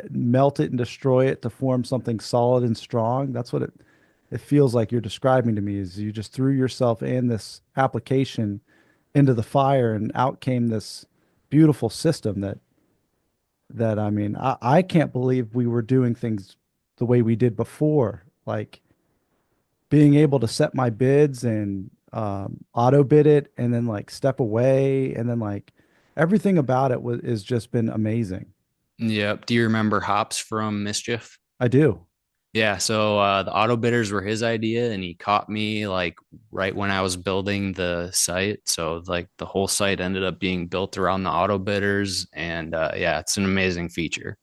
melt it and destroy it to form something solid and strong. That's what it feels like you're describing to me is you just threw yourself and this application into the fire and out came this beautiful system that I mean, I can't believe we were doing things the way we did before. Like being able to set my bids and auto bid it and then like step away and then like everything about it was is just been amazing. Yep. Do you remember Hops from Mischief? I do. Yeah, so the auto bidders were his idea, and he caught me like right when I was building the site. So like the whole site ended up being built around the auto bidders, and yeah, it's an amazing feature.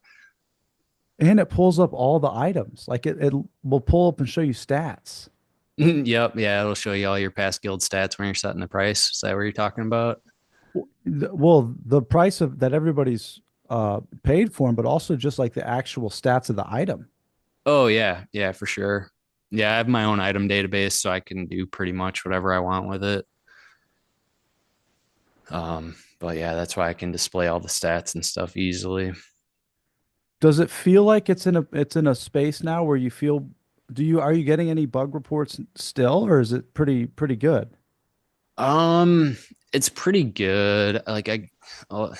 And it pulls up all the items. Like it will pull up and show you stats. Yep, yeah, it'll show you all your past guild stats when you're setting the price. Is that what you're talking about? Well, the price of that everybody's paid for them, but also just like the actual stats of the item. Oh yeah, yeah, for sure. Yeah, I have my own item database, so I can do pretty much whatever I want with it. But yeah, that's why I can display all the stats and stuff easily. Does it feel like it's in a space now where you feel do you are you getting any bug reports still or is it pretty good? Um, it's pretty good. Uh,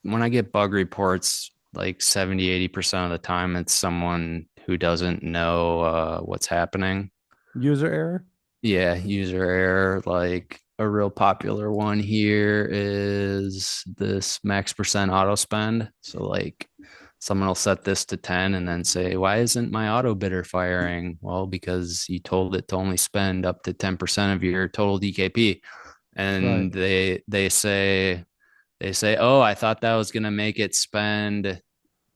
when I get bug reports, like 70-80% of the time, it's someone who doesn't know what's happening. User error? Yeah, user error. Like a real popular one here is this max percent auto spend. So like someone will set this to 10 and then say, why isn't my auto bidder firing? Well, because you told it to only spend up to 10% of your total DKP. Right. And they say, oh, I thought that was gonna make it spend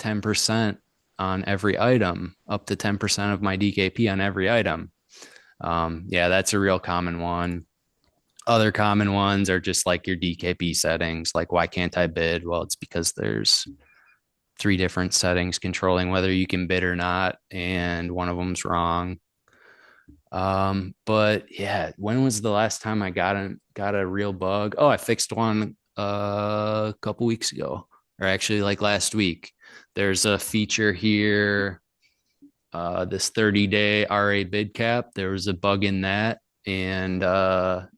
10% on every item, up to 10% of my DKP on every item. Yeah, that's a real common one. Other common ones are just like your DKP settings. Like, why can't I bid? Well, it's because there's three different settings controlling whether you can bid or not, and one of them's wrong. But yeah, when was the last time I got a real bug? Oh, I fixed one a couple weeks ago, or actually like last week. There's a feature here, this 30-day RA bid cap. There was a bug in that, and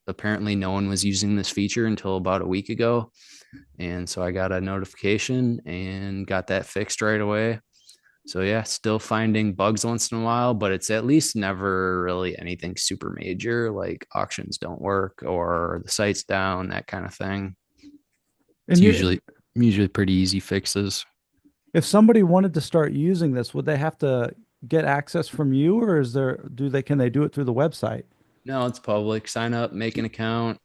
apparently no one was using this feature until about a week ago. And so I got a notification and got that fixed right away. So yeah, still finding bugs once in a while, but it's at least never really anything super major like auctions don't work or the site's down, that kind of thing. It's And you, usually pretty easy fixes. if somebody wanted to start using this, would they have to get access from you, or can they do it through the website? No, it's public. Sign up, make an account,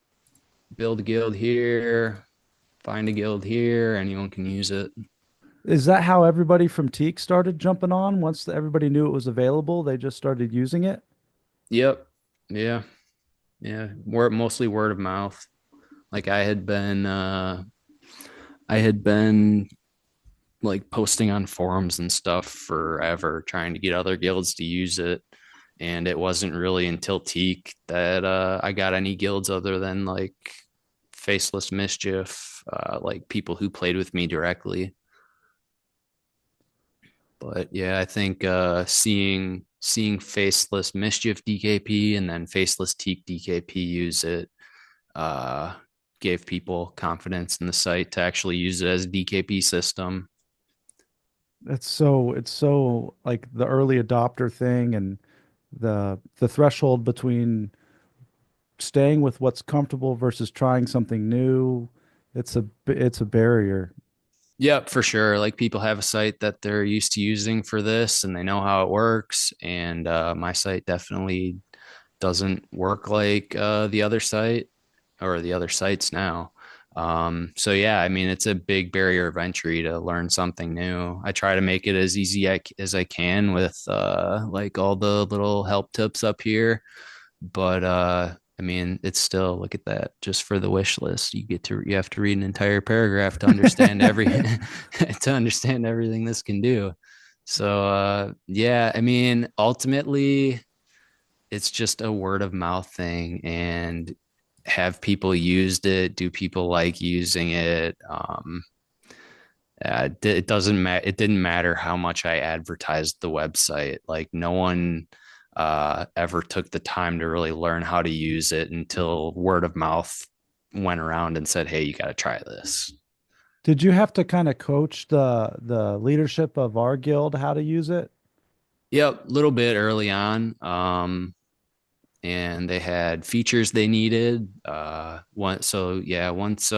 build a guild here, find a guild here. Anyone can use it. Is that how everybody from Teak started jumping on? Once everybody knew it was available, they just started using it? Yep. Yeah. Yeah. Mostly word of mouth. Like I had been like posting on forums and stuff forever, trying to get other guilds to use it. And it wasn't really until Teak that I got any guilds other than like Faceless Mischief, like people who played with me directly. But yeah, I think seeing Faceless Mischief DKP and then Faceless Teak DKP use it uh, gave people confidence in the site to actually use it as a DKP system. It's so like the early adopter thing and the threshold between staying with what's comfortable versus trying something new. It's a barrier. Yep, for sure. Like people have a site that they're used to using for this and they know how it works. And my site definitely doesn't work like the other site or the other sites now. So yeah, I mean, it's a big barrier of entry to learn something new. I try to make it as easy as I can with like all the little help tips up here. But I mean, it's still look at that just for the wish list. You have to read an entire paragraph to understand every to understand everything this can do. So yeah, I mean, ultimately it's just a word of mouth thing and have people used it? Do people like using it? It doesn't matter. It didn't matter how much I advertised the website. Like no one ever took the time to really learn how to use it until word of mouth went around and said, "Hey, you got to try this." Did you have to kind of coach the leadership of our guild how to use it? Yep, a little bit early on. And they had features they needed. So yeah, once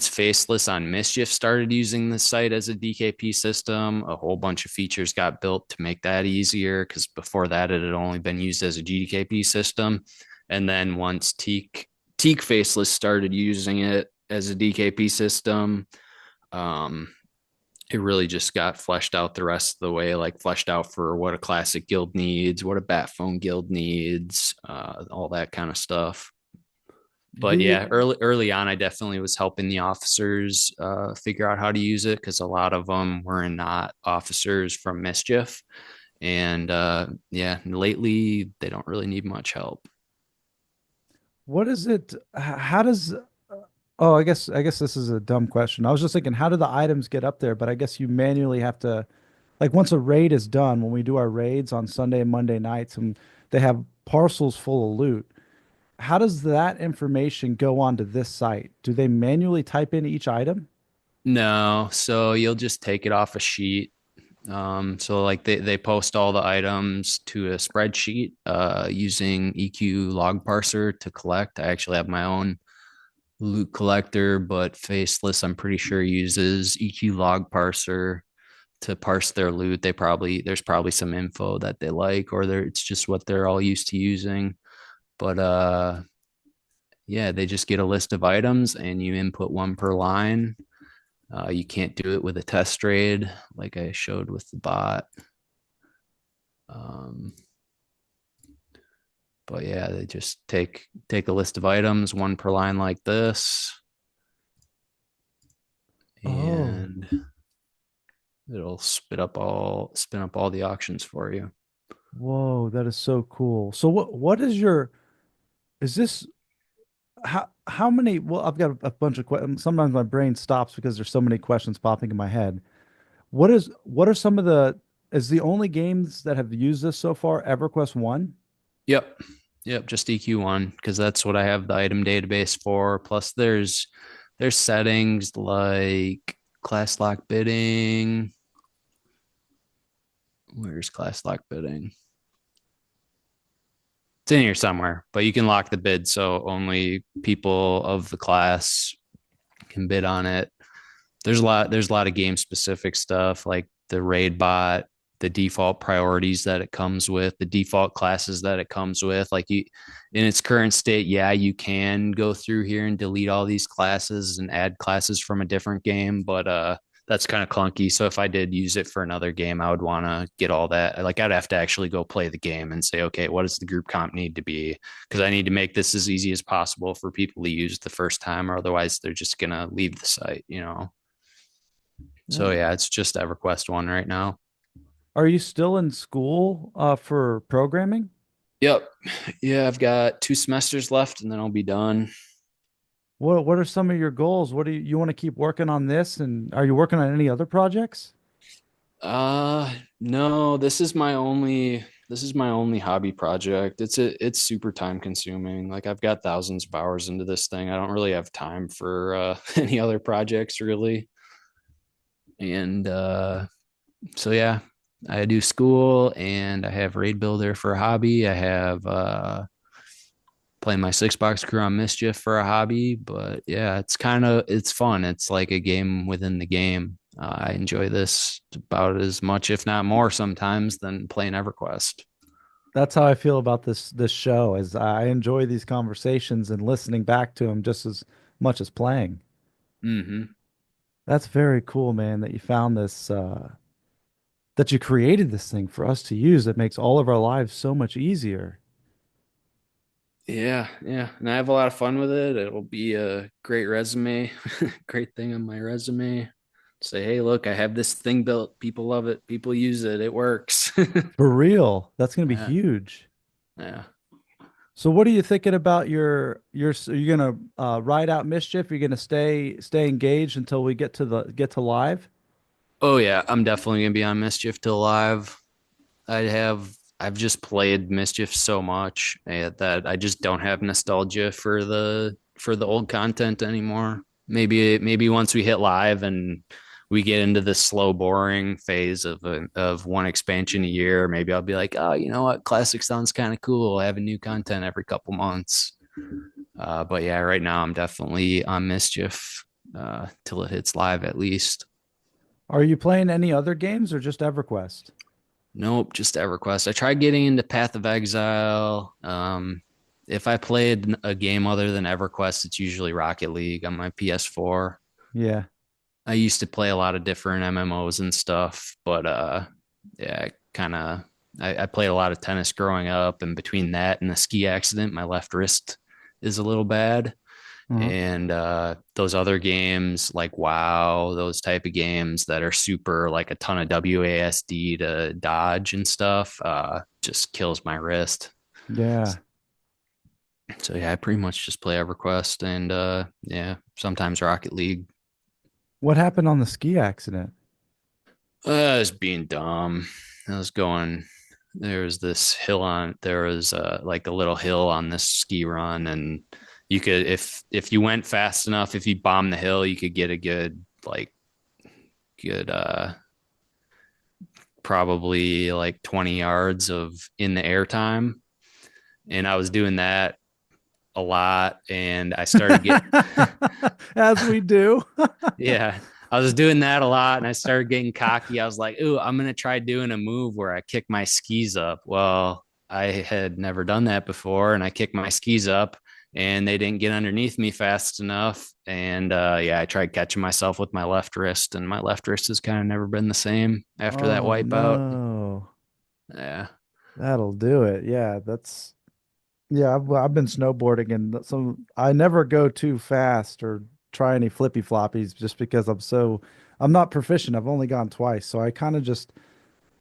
Faceless on Mischief started using the site as a DKP system, a whole bunch of features got built to make that easier because before that it had only been used as a GDKP system. And then once Teak Faceless started using it as a DKP system, um, it really just got fleshed out the rest of the way, like fleshed out for what a classic guild needs, what a bat phone guild needs, all that kind of stuff. But Do yeah, you, early on, I definitely was helping the officers figure out how to use it because a lot of them were not officers from Mischief, and yeah, lately they don't really need much help. what is it? How does, oh, I guess this is a dumb question. I was just thinking, how do the items get up there? But I guess you manually have to, like once a raid is done, when we do our raids on Sunday and Monday nights, and they have parcels full of loot, how does that information go onto this site? Do they manually type in each item? No, so you'll just take it off a sheet. So like they post all the items to a spreadsheet using EQ log parser to collect. I actually have my own loot collector, but Faceless, I'm pretty sure uses EQ log parser to parse their loot. There's probably some info that they like, or it's just what they're all used to using. But yeah, they just get a list of items and you input one per line. You can't do it with a test raid like I showed with the bot. Um, but yeah, they just take a list of items, one per line like this, Oh, and it'll spin up all the auctions for you. whoa, that is so cool. So what is your is this how many well I've got a bunch of questions. Sometimes my brain stops because there's so many questions popping in my head. What are some of the is the only games that have used this so far EverQuest 1? Yep. Yep, just EQ1 because that's what I have the item database for. Plus, there's settings like class lock bidding. Where's class lock bidding? It's in here somewhere, but you can lock the bid so only people of the class can bid on it. There's a lot of game specific stuff like the raid bot, the default priorities that it comes with, the default classes that it comes with. Like you in its current state, yeah, you can go through here and delete all these classes and add classes from a different game, but that's kind of clunky. So if I did use it for another game, I would want to get all that. Like I'd have to actually go play the game and say, okay, what does the group comp need to be? Because I need to make this as easy as possible for people to use the first time, or otherwise they're just gonna leave the site. So Yeah. yeah, it's just EverQuest one right now. Are you still in school for programming? Yep. Yeah, I've got 2 semesters left and then I'll be done. What are some of your goals? What do you want to keep working on this? And are you working on any other projects? No, this is my only hobby project. It's super time consuming. Like I've got thousands of hours into this thing. I don't really have time for any other projects really. And so yeah, I do school and I have Raid Builder for a hobby. I have playing my 6 box crew on Mischief for a hobby, but yeah, it's fun. It's like a game within the game. I enjoy this about as much, if not more, sometimes than playing EverQuest. That's how I feel about this show, is I enjoy these conversations and listening back to them just as much as playing. Hmm. That's very cool, man, that you found this that you created this thing for us to use that makes all of our lives so much easier. Yeah, yeah, and I have a lot of fun with it. It'll be a great resume, great thing on my resume. Say, hey, look, I have this thing built. People love it. People use it. It works. For real. That's going to be Yeah, huge. yeah. So what are you thinking about are you going to ride out Mischief? You're going to stay engaged until we get to live? Oh yeah, I'm definitely gonna be on Mischief till live. I have I've just played Mischief so much that I just don't have nostalgia for the old content anymore. Maybe once we hit live and we get into the slow boring phase of one expansion a year, maybe I'll be like, oh, you know what, classic sounds kind of cool. Having new content every couple months. But yeah, right now I'm definitely on Mischief till it hits live at least. Are you playing any other games or just EverQuest? Nope, just EverQuest. I tried getting into Path of Exile. If I played a game other than EverQuest, it's usually Rocket League on my PS4. Yeah. I used to play a lot of different MMOs and stuff, but yeah, I played a lot of tennis growing up, and between that and the ski accident, my left wrist is a little bad. Uh-huh. And those other games like WoW, those type of games that are super like a ton of WASD to dodge and stuff, just kills my wrist. Yeah. So yeah, I pretty much just play EverQuest and yeah, sometimes Rocket League. What happened on the ski accident? I was being dumb. I was going. There was like a little hill on this ski run, and you could, if you went fast enough, if you bombed the hill, you could get a good probably like 20 yards of in the air time. And I was doing that a lot, and I started get As we do. yeah, I was doing that a lot and I started getting cocky. I was like, ooh, I'm going to try doing a move where I kick my skis up. Well, I had never done that before and I kicked my skis up and they didn't get underneath me fast enough. And yeah, I tried catching myself with my left wrist and my left wrist has kind of never been the same after that Oh wipeout. no. Yeah. That'll do it. Yeah, I've been snowboarding and some I never go too fast or try any flippy floppies just because I'm not proficient. I've only gone twice, so I kind of just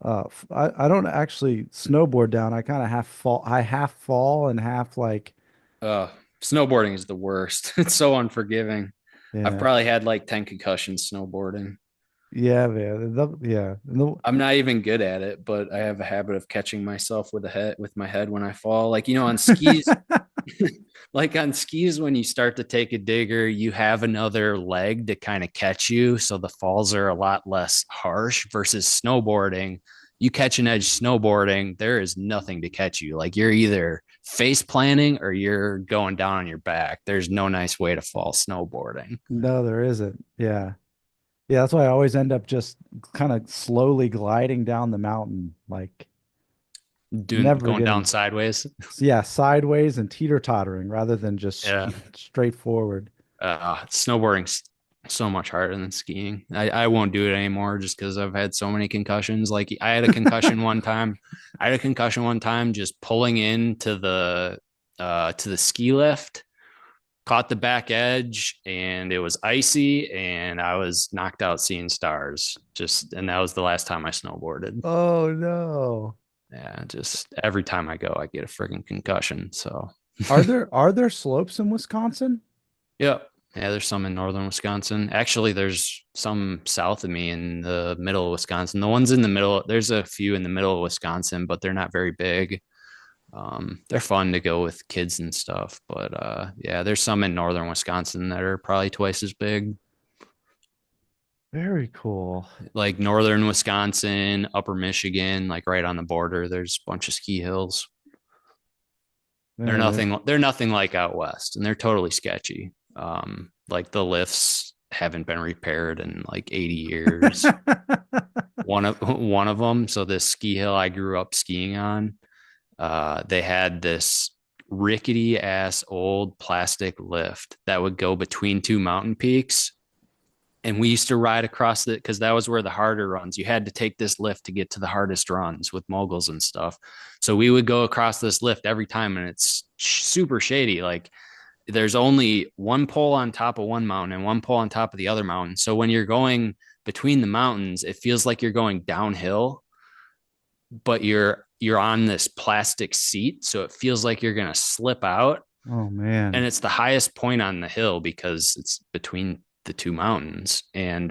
I don't actually snowboard down. I kind of half fall and half like Uh, Snowboarding is the worst. It's so unforgiving. I've yeah. probably had like 10 concussions snowboarding. Yeah, man. Yeah. I'm not even good at it, but I have a habit of catching myself with my head when I fall. Like, on skis, like on skis, when you start to take a digger, you have another leg to kind of catch you. So the falls are a lot less harsh versus snowboarding. You catch an edge snowboarding, there is nothing to catch you. Like you're either face planting or you're going down on your back. There's no nice way to fall snowboarding. No, there isn't. Yeah. Yeah, that's why I always end up just kind of slowly gliding down the mountain, like Doing never going down getting, sideways. yeah, sideways and teeter-tottering rather than just Yeah. straight forward. Snowboarding's so much harder than skiing. I won't do it anymore just because I've had so many concussions. Like I had a concussion one time. I had a concussion one time just pulling into the ski lift, caught the back edge, and it was icy, and I was knocked out seeing stars. And that was the last time I snowboarded. Oh no. Yeah, just every time I go, I get a friggin' concussion. So Are there slopes in Wisconsin? yep. Yeah, there's some in northern Wisconsin. Actually, there's some south of me in the middle of Wisconsin. The ones in the middle, there's a few in the middle of Wisconsin, but they're not very big. They're fun to go with kids and stuff. But yeah, there's some in northern Wisconsin that are probably twice as big. Very cool. Like northern Wisconsin, upper Michigan, like right on the border, there's a bunch of ski hills. Man, They're nothing like out west, and they're totally sketchy. Like the lifts haven't been repaired in like 80 years. One of them. So this ski hill I grew up skiing on, they had this rickety ass old plastic lift that would go between two mountain peaks. And we used to ride across it because that was where the harder runs. You had to take this lift to get to the hardest runs with moguls and stuff. So we would go across this lift every time, and it's super shady. Like there's only one pole on top of one mountain and one pole on top of the other mountain. So when you're going between the mountains, it feels like you're going downhill, but you're on this plastic seat, so it feels like you're going to slip out. oh And man. it's the highest point on the hill because it's between the two mountains. And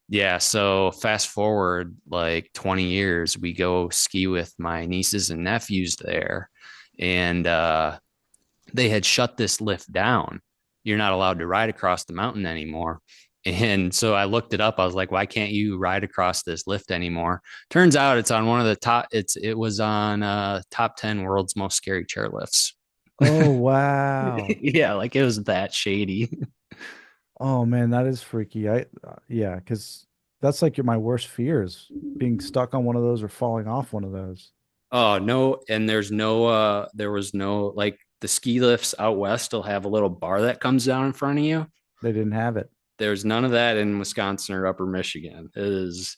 yeah, so fast forward like 20 years, we go ski with my nieces and nephews there, and they had shut this lift down. You're not allowed to ride across the mountain anymore. And so I looked it up. I was like, why can't you ride across this lift anymore? Turns out it's on one of the top, it was on top 10 world's most scary chairlifts. Oh wow. Yeah, like it was that shady. Oh man, that is freaky. Yeah, because that's like my worst fears, being stuck on one of those or falling off one of those. Oh no, and there was no like the ski lifts out west still have a little bar that comes down in front of you. They didn't have it. There's none of that in Wisconsin or Upper Michigan. It is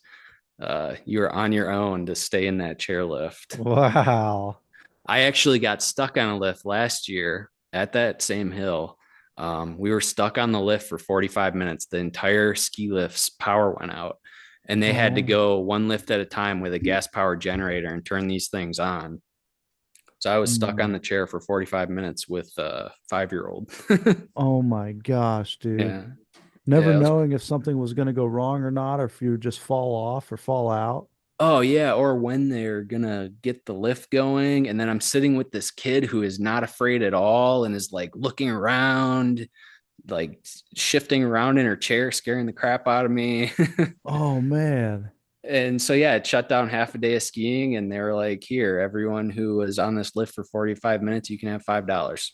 you're on your own to stay in that chairlift. Wow. I actually got stuck on a lift last year at that same hill. We were stuck on the lift for 45 minutes. The entire ski lift's power went out, and they had to Oh. go one lift at a time with a gas powered generator and turn these things on. So I was stuck on Mm. the chair for 45 minutes with a 5-year old. Oh my gosh, dude. Yeah. Never Yeah. knowing if something was going to go wrong or not, or if you would just fall off or fall out. Oh yeah, or when they're gonna get the lift going, and then I'm sitting with this kid who is not afraid at all and is like looking around, like shifting around in her chair, scaring the crap out of me. Oh man. And so yeah, it shut down half a day of skiing, and they were like, "Here, everyone who was on this lift for 45 minutes, you can have $5."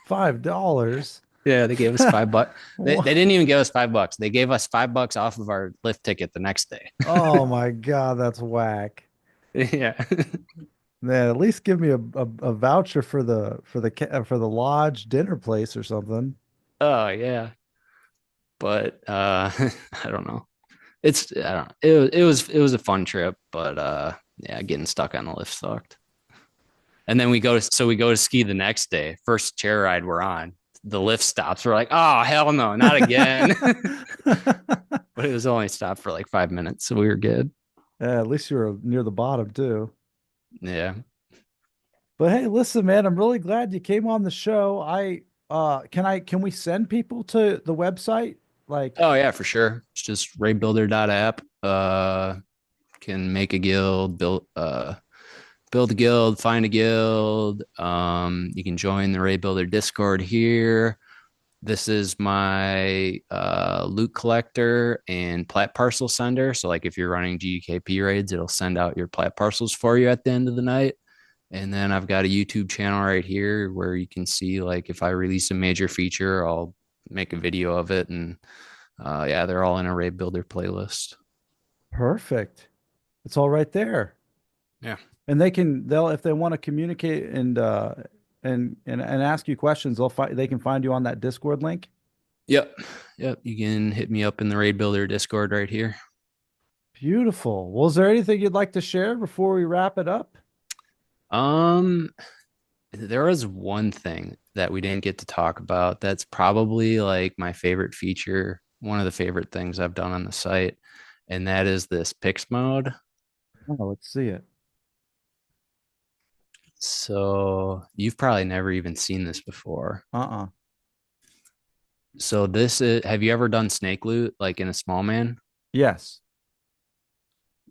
$5. Yeah, they gave us $5. They Wha- didn't even give us $5. They gave us $5 off of our lift ticket the next day. Oh my God, that's whack. Yeah. Man, at least give me a voucher for the lodge dinner place or something. Oh yeah. But I don't know. I don't know. It was a fun trip, but yeah, getting stuck on the lift sucked. And then we go to ski the next day. First chair ride we're on. The lift stops. We're like, oh hell no, not again. But it was only stopped for like 5 minutes, so we were good. Yeah, at least you were near the bottom too. Yeah. But hey, listen, man, I'm really glad you came on the show. Can we send people to the website? Like, Oh yeah, for sure. It's just raidbuilder.app. Can make a guild, build a guild, find a guild. You can join the Raid Builder Discord here. This is my loot collector and plat parcel sender. So like if you're running GKP raids, it'll send out your plat parcels for you at the end of the night. And then I've got a YouTube channel right here where you can see like if I release a major feature, I'll make a video of it. And yeah, they're all in a Raid Builder playlist. perfect. It's all right there. Yeah. And they'll if they want to communicate and ask you questions, they can find you on that Discord link. Yep. Yep. You can hit me up in the Raid Builder Discord right here. Beautiful. Well, is there anything you'd like to share before we wrap it up? Um, there was one thing that we didn't get to talk about that's probably like my favorite feature, one of the favorite things I've done on the site, and that is this picks mode. Oh, let's see it. So you've probably never even seen this before. Uh-uh. So this is, have you ever done snake loot like in a small man? Yes.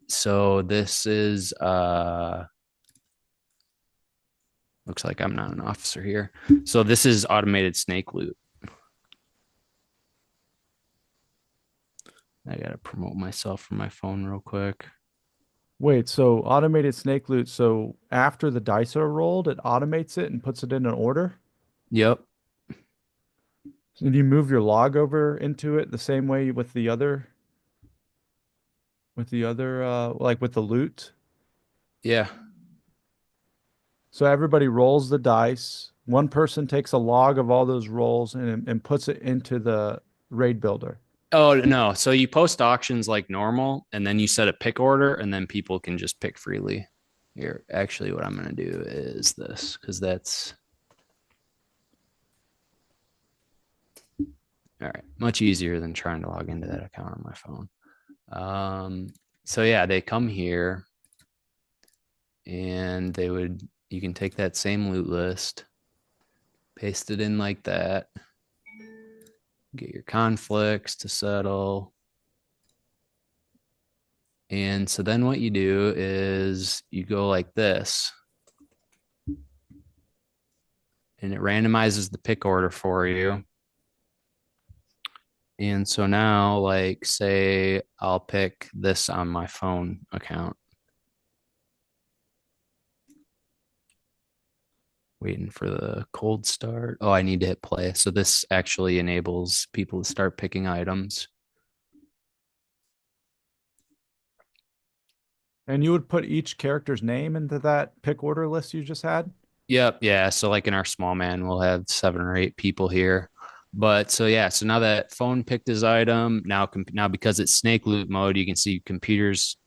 So this is looks like I'm not an officer here. So this is automated snake loot. I gotta promote myself from my phone real quick. Wait, so automated snake loot, so after the dice are rolled, it automates it and puts it in an order? Yep. And you move your log over into it the same way with the other like with the loot. Yeah. So everybody rolls the dice. One person takes a log of all those rolls and puts it into the raid builder. Oh no. So you post auctions like normal, and then you set a pick order, and then people can just pick freely. Here, actually, what I'm gonna do is this because that's all right. Much easier than trying to log into that account on my phone. So yeah, they come here and you can take that same loot list, paste it in like that, get your conflicts to settle. And so then what you do is you go like this and it randomizes the pick order for you. And so now, like, say I'll pick this on my phone account. Waiting for the cold start. Oh, I need to hit play. So this actually enables people to start picking items. And you would put each character's name into that pick order list you just had? Yep. Yeah. So like in our small man, we'll have 7 or 8 people here. But so yeah, so now that phone picked his item, now because it's snake loot mode, you can see computer's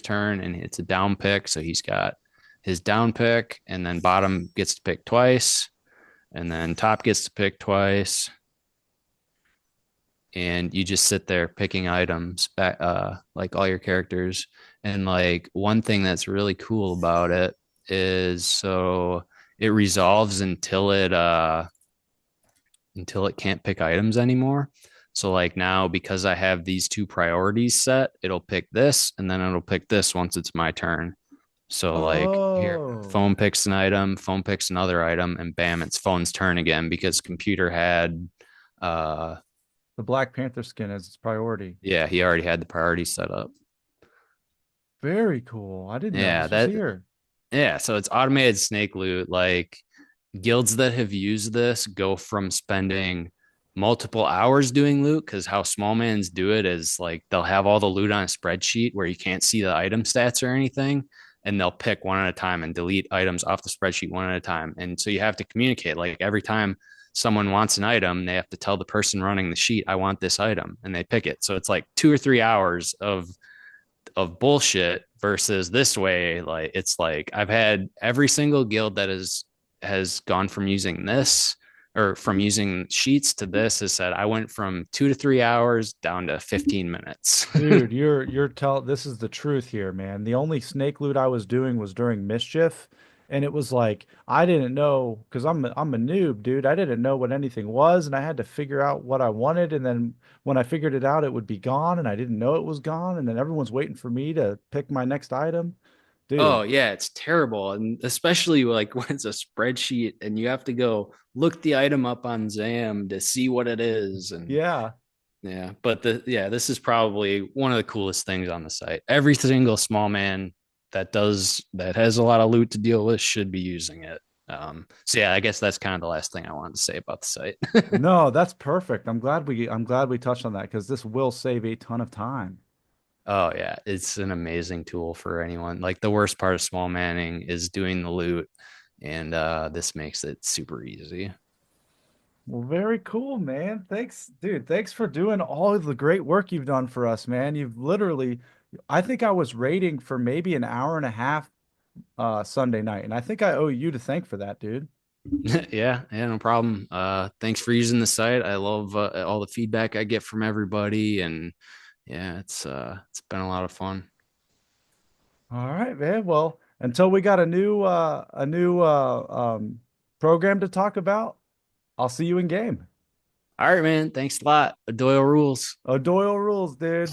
turn and it's a down pick. So he's got his down pick, and then bottom gets to pick twice, and then top gets to pick twice. And you just sit there picking items back, like all your characters. And like one thing that's really cool about it is so it resolves until it can't pick items anymore. So like now, because I have these 2 priorities set, it'll pick this and then it'll pick this once it's my turn. So like here, Oh, phone picks an item, phone picks another item, and bam, it's phone's turn again because computer had the Black Panther skin as its priority. yeah, he already had the priority set up. Very cool. I didn't know Yeah, this was that here. yeah, so it's automated snake loot. Like guilds that have used this go from spending multiple hours doing loot because how small mans do it is like they'll have all the loot on a spreadsheet where you can't see the item stats or anything, and they'll pick one at a time and delete items off the spreadsheet one at a time. And so you have to communicate like every time someone wants an item, they have to tell the person running the sheet, I want this item, and they pick it. So it's like 2 or 3 hours of bullshit versus this way. Like it's like I've had every single guild that has gone from using this or from using sheets to this has said I went from 2 to 3 hours down to 15 minutes. Dude, this is the truth here, man. The only snake loot I was doing was during mischief, and it was like I didn't know because I'm a noob, dude. I didn't know what anything was, and I had to figure out what I wanted. And then when I figured it out, it would be gone, and I didn't know it was gone. And then everyone's waiting for me to pick my next item, Oh dude. yeah, it's terrible. And especially like when it's a spreadsheet and you have to go look the item up on Zam to see what it is. And Yeah. yeah, but this is probably one of the coolest things on the site. Every single small man that has a lot of loot to deal with should be using it. So yeah, I guess that's kind of the last thing I wanted to say about the site. No, that's perfect. I'm glad we touched on that because this will save a ton of time. Oh yeah, it's an amazing tool for anyone. Like the worst part of small manning is doing the loot, and this makes it super easy. Well, very cool, man. Thanks, dude. Thanks for doing all of the great work you've done for us, man. You've literally, I think I was raiding for maybe an hour and a half Sunday night, and I think I owe you to thank for that, dude. Yeah, no problem. Thanks for using the site. I love all the feedback I get from everybody, and yeah, it's been a lot of fun. All right, man. Well, until we got a new program to talk about, I'll see you in game. All right, man. Thanks a lot. Doyle rules. Oh, Doyle rules, dude.